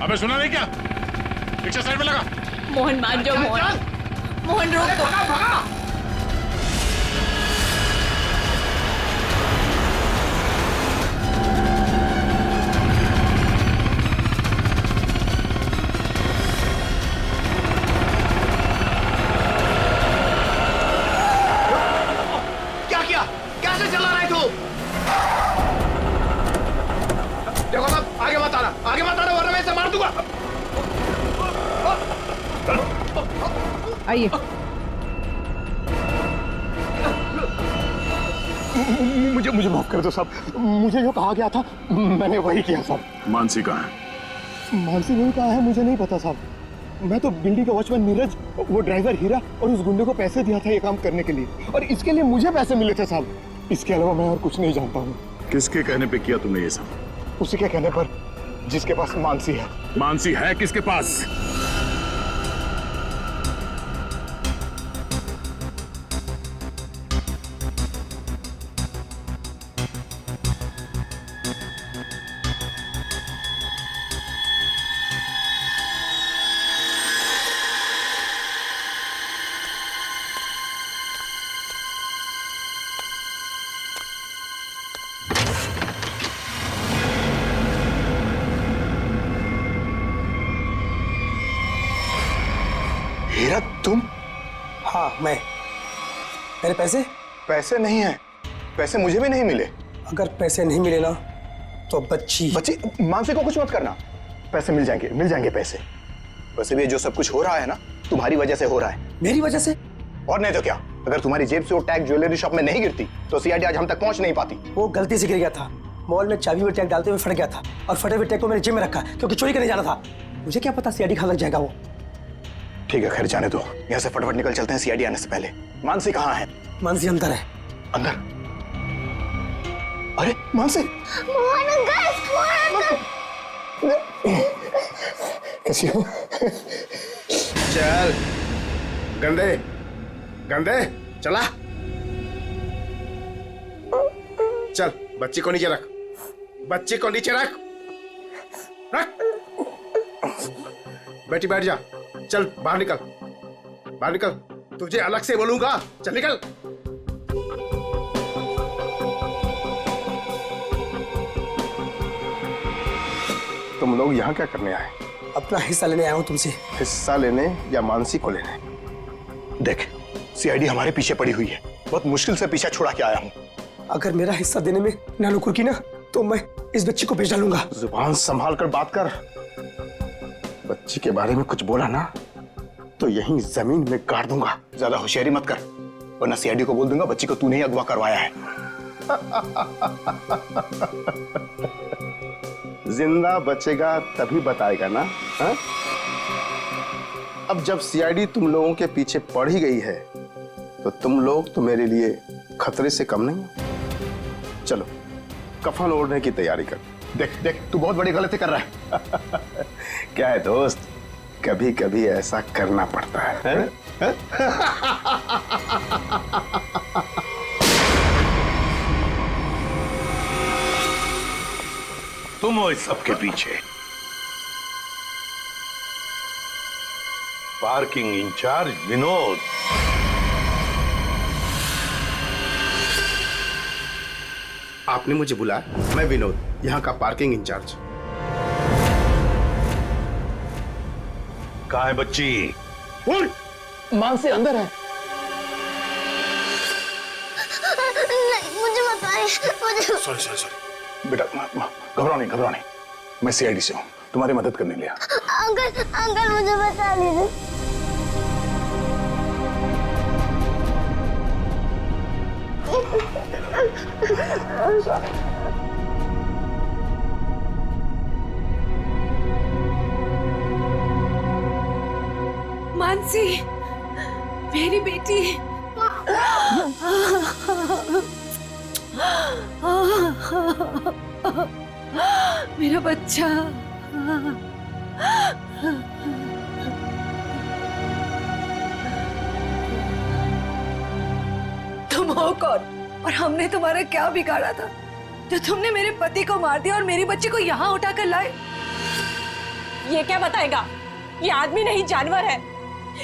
अबे सुना नहीं क्या? रिक्शा साइड में लगा। मोहन मान जाओ मोहन, मोहन रोक दो। भगा भगा। क्या देखो साहब, आगे मत आना वरना मैं इसे मार दूंगा। आइए। मुझे माफ कर दो साहब, मुझे जो कहा गया था मैंने वही किया साहब। मानसी कहाँ है? मानसी नहीं कहा है, मुझे नहीं पता साहब। मैं तो बिल्डिंग का वॉचमैन नीरज, वो ड्राइवर हीरा और उस गुंडे को पैसे दिया था ये काम करने के लिए, और इसके लिए मुझे पैसे मिले थे साहब। इसके अलावा मैं और कुछ नहीं जानता हूँ। किसके कहने पे किया तुमने ये सब? उसी के कहने पर, जिसके पास मानसी है। मानसी है किसके पास? हीरा तुम? हाँ मैं। मेरे पैसे? पैसे नहीं है, पैसे मुझे भी नहीं मिले। अगर पैसे नहीं मिले ना तो बच्ची मानसी को कुछ मत करना, पैसे मिल जाएंगे पैसे। वैसे भी जो सब कुछ हो रहा है ना तुम्हारी वजह से हो रहा है। मेरी वजह से? और नहीं तो क्या, अगर तुम्हारी जेब से वो टैग ज्वेलरी शॉप में नहीं गिरती तो सीआईडी आज हम तक पहुंच नहीं पाती। वो गलती से गिर गया था, मॉल में चाबी में टैग डालते हुए फट गया था, और फटे हुए टैग को मैंने जेब में रखा क्योंकि चोरी करने जाना था। मुझे क्या पता सीआईडी कहाँ लग जाएगा वो। ठीक है खैर जाने दो, यहाँ से फटाफट निकल चलते हैं सीआईडी आने से पहले। मानसी कहाँ है? मानसी अंदर है। अंदर? अरे मानसी! कैसी हो? चल गंदे गंदे चला, चल बच्ची को नीचे रख, बच्ची को नीचे रख, रख। बेटी बैठ जा, चल बाहर निकल, बाहर निकल, तुझे अलग से बोलूंगा, चल निकल। तुम लोग यहाँ क्या करने आए? अपना हिस्सा लेने आया हूँ तुमसे। हिस्सा लेने या मानसी को लेने? देख सीआईडी हमारे पीछे पड़ी हुई है, बहुत मुश्किल से पीछा छुड़ा के आया हूँ। अगर मेरा हिस्सा देने में नानुकुर की ना तो मैं इस बच्ची को बेच डालूंगा। जुबान संभाल कर बात कर, बच्ची के बारे में कुछ बोला ना तो यहीं जमीन में गाड़ दूंगा। ज्यादा होशियारी मत कर वरना सीआईडी को बोल दूंगा बच्ची को तूने ही अगवा करवाया है। जिंदा बचेगा तभी बताएगा ना। हा? अब जब सीआईडी तुम लोगों के पीछे पड़ ही गई है तो तुम लोग तो मेरे लिए खतरे से कम नहीं। चलो कफन ओढ़ने की तैयारी कर। देख देख तू बहुत बड़ी गलती कर रहा है। क्या है दोस्त, कभी कभी ऐसा करना पड़ता है? तुम हो इस सब के पीछे? Parking incharge Vinod. आपने मुझे बुलाया? मैं विनोद, यहाँ का पार्किंग इंचार्ज। कहाँ है बच्ची? मानसी अंदर है। नहीं, मुझे बताइए। सॉरी बेटा, घबराओ नहीं, मैं सीआईडी से हूँ, तुम्हारी मदद करने लिया। अंकल मुझे बता लीजिए। मानसी मेरी बेटी। मेरा बच्चा। तुम हो कौन और हमने तुम्हारा क्या बिगाड़ा था जो तुमने मेरे पति को मार दिया और मेरी बच्ची को यहाँ उठा कर लाए? ये क्या बताएगा? ये आदमी नहीं जानवर है।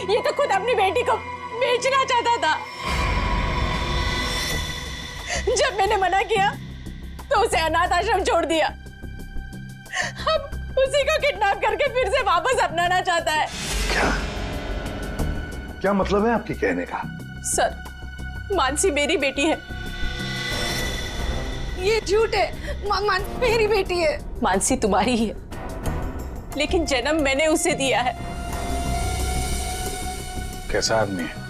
ये तो खुद अपनी बेटी को बेचना चाहता था। जब मैंने मना किया तो उसे अनाथ आश्रम छोड़ दिया। अब उसी को किडनैप करके फिर से वापस अपनाना चाहता है। क्या मतलब है आपके कहने का? सर, मानसी मेरी बेटी है ये झूठ है। मानसी मेरी बेटी है। मानसी तुम्हारी ही है, लेकिन जन्म मैंने उसे दिया है। कैसा आदमी है?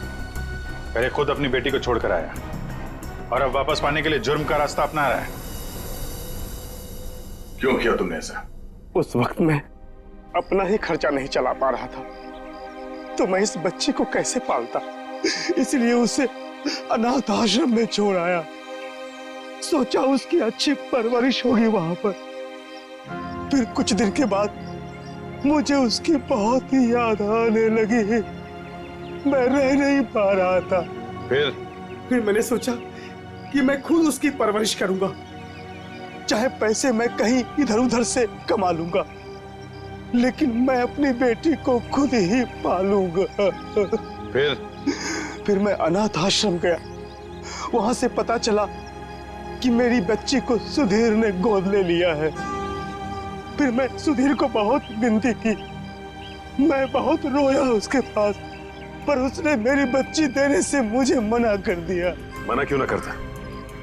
पहले खुद अपनी बेटी को छोड़कर आया और अब वापस पाने के लिए जुर्म का रास्ता अपना रहा है। क्यों किया तुमने ऐसा? उस वक्त मैं अपना ही खर्चा नहीं चला पा रहा था, तो मैं इस बच्ची को कैसे पालता, इसलिए उसे अनाथ आश्रम में छोड़ आया। सोचा उसकी अच्छी परवरिश होगी वहां पर। फिर कुछ दिन के बाद मुझे उसकी बहुत ही याद आने लगी। मैं रह नहीं पा रहा था। फिर मैंने सोचा कि मैं खुद उसकी परवरिश करूंगा, चाहे पैसे मैं कहीं इधर उधर से कमा लूंगा, लेकिन मैं अपनी बेटी को खुद ही पालूंगा। फिर मैं अनाथ आश्रम गया। वहां से पता चला कि मेरी बच्ची को सुधीर ने गोद ले लिया है। फिर मैं सुधीर को बहुत विनती की, मैं बहुत रोया उसके पास, पर उसने मेरी बच्ची देने से मुझे मना कर दिया। मना क्यों ना करता?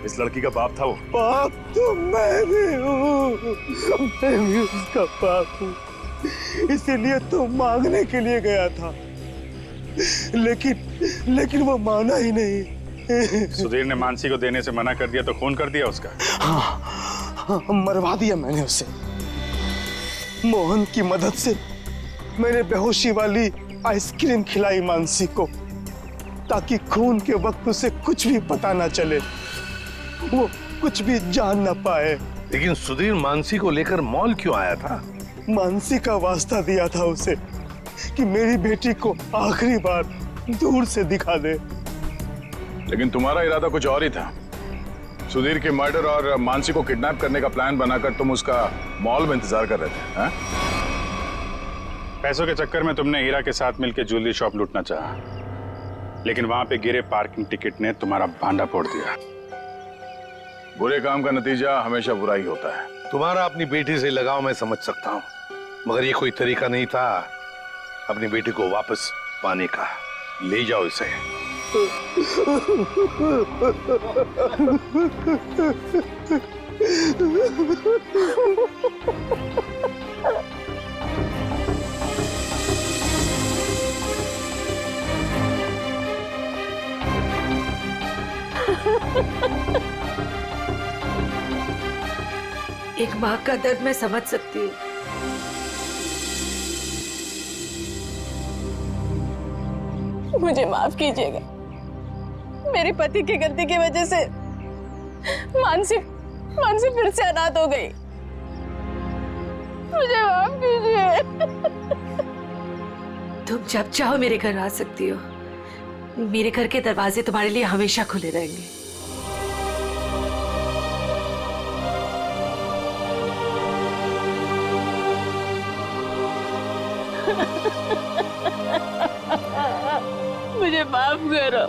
इस लड़की का बाप था वो। बाप तो मैं भी हूँ, मैं भी उसका बाप हूँ, इसीलिए तो मांगने के लिए गया था, लेकिन वो माना ही नहीं। सुधीर ने मानसी को देने से मना कर दिया तो खून कर दिया उसका? हाँ, मरवा दिया मैंने उसे। मोहन की मदद से मैंने बेहोशी वाली आइसक्रीम खिलाई मानसी को, ताकि खून के वक्त उसे कुछ भी पता ना चले, वो कुछ भी जान ना पाए। लेकिन सुधीर मानसी को लेकर मॉल क्यों आया था? मानसी का वास्ता दिया था उसे कि मेरी बेटी को आखिरी बार दूर से दिखा दे। लेकिन तुम्हारा इरादा कुछ और ही था। सुधीर के मर्डर और मानसी को किडनैप करने का प्लान बनाकर तुम उसका मॉल में इंतजार कर रहे थे, हाँ? पैसों के चक्कर में तुमने हीरा के साथ मिलकर ज्वेलरी शॉप लूटना चाहा, लेकिन वहां पे गिरे पार्किंग टिकट ने तुम्हारा भांडा फोड़ दिया। बुरे काम का नतीजा हमेशा बुरा ही होता है। तुम्हारा अपनी बेटी से लगाव मैं समझ सकता हूँ, मगर ये कोई तरीका नहीं था अपनी बेटी को वापस पाने का। ले जाओ इसे। एक माँ का दर्द मैं समझ सकती हूँ। मुझे माफ कीजिएगा, मेरे पति की गलती की वजह से मानसी फिर से अनाथ हो गई। मुझे माफ कीजिए। तुम जब चाहो मेरे घर आ सकती हो। मेरे घर के दरवाजे तुम्हारे लिए हमेशा खुले रहेंगे। मुझे माफ करो।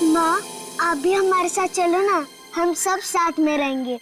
माँ, आप भी हमारे साथ चलो ना, हम सब साथ में रहेंगे।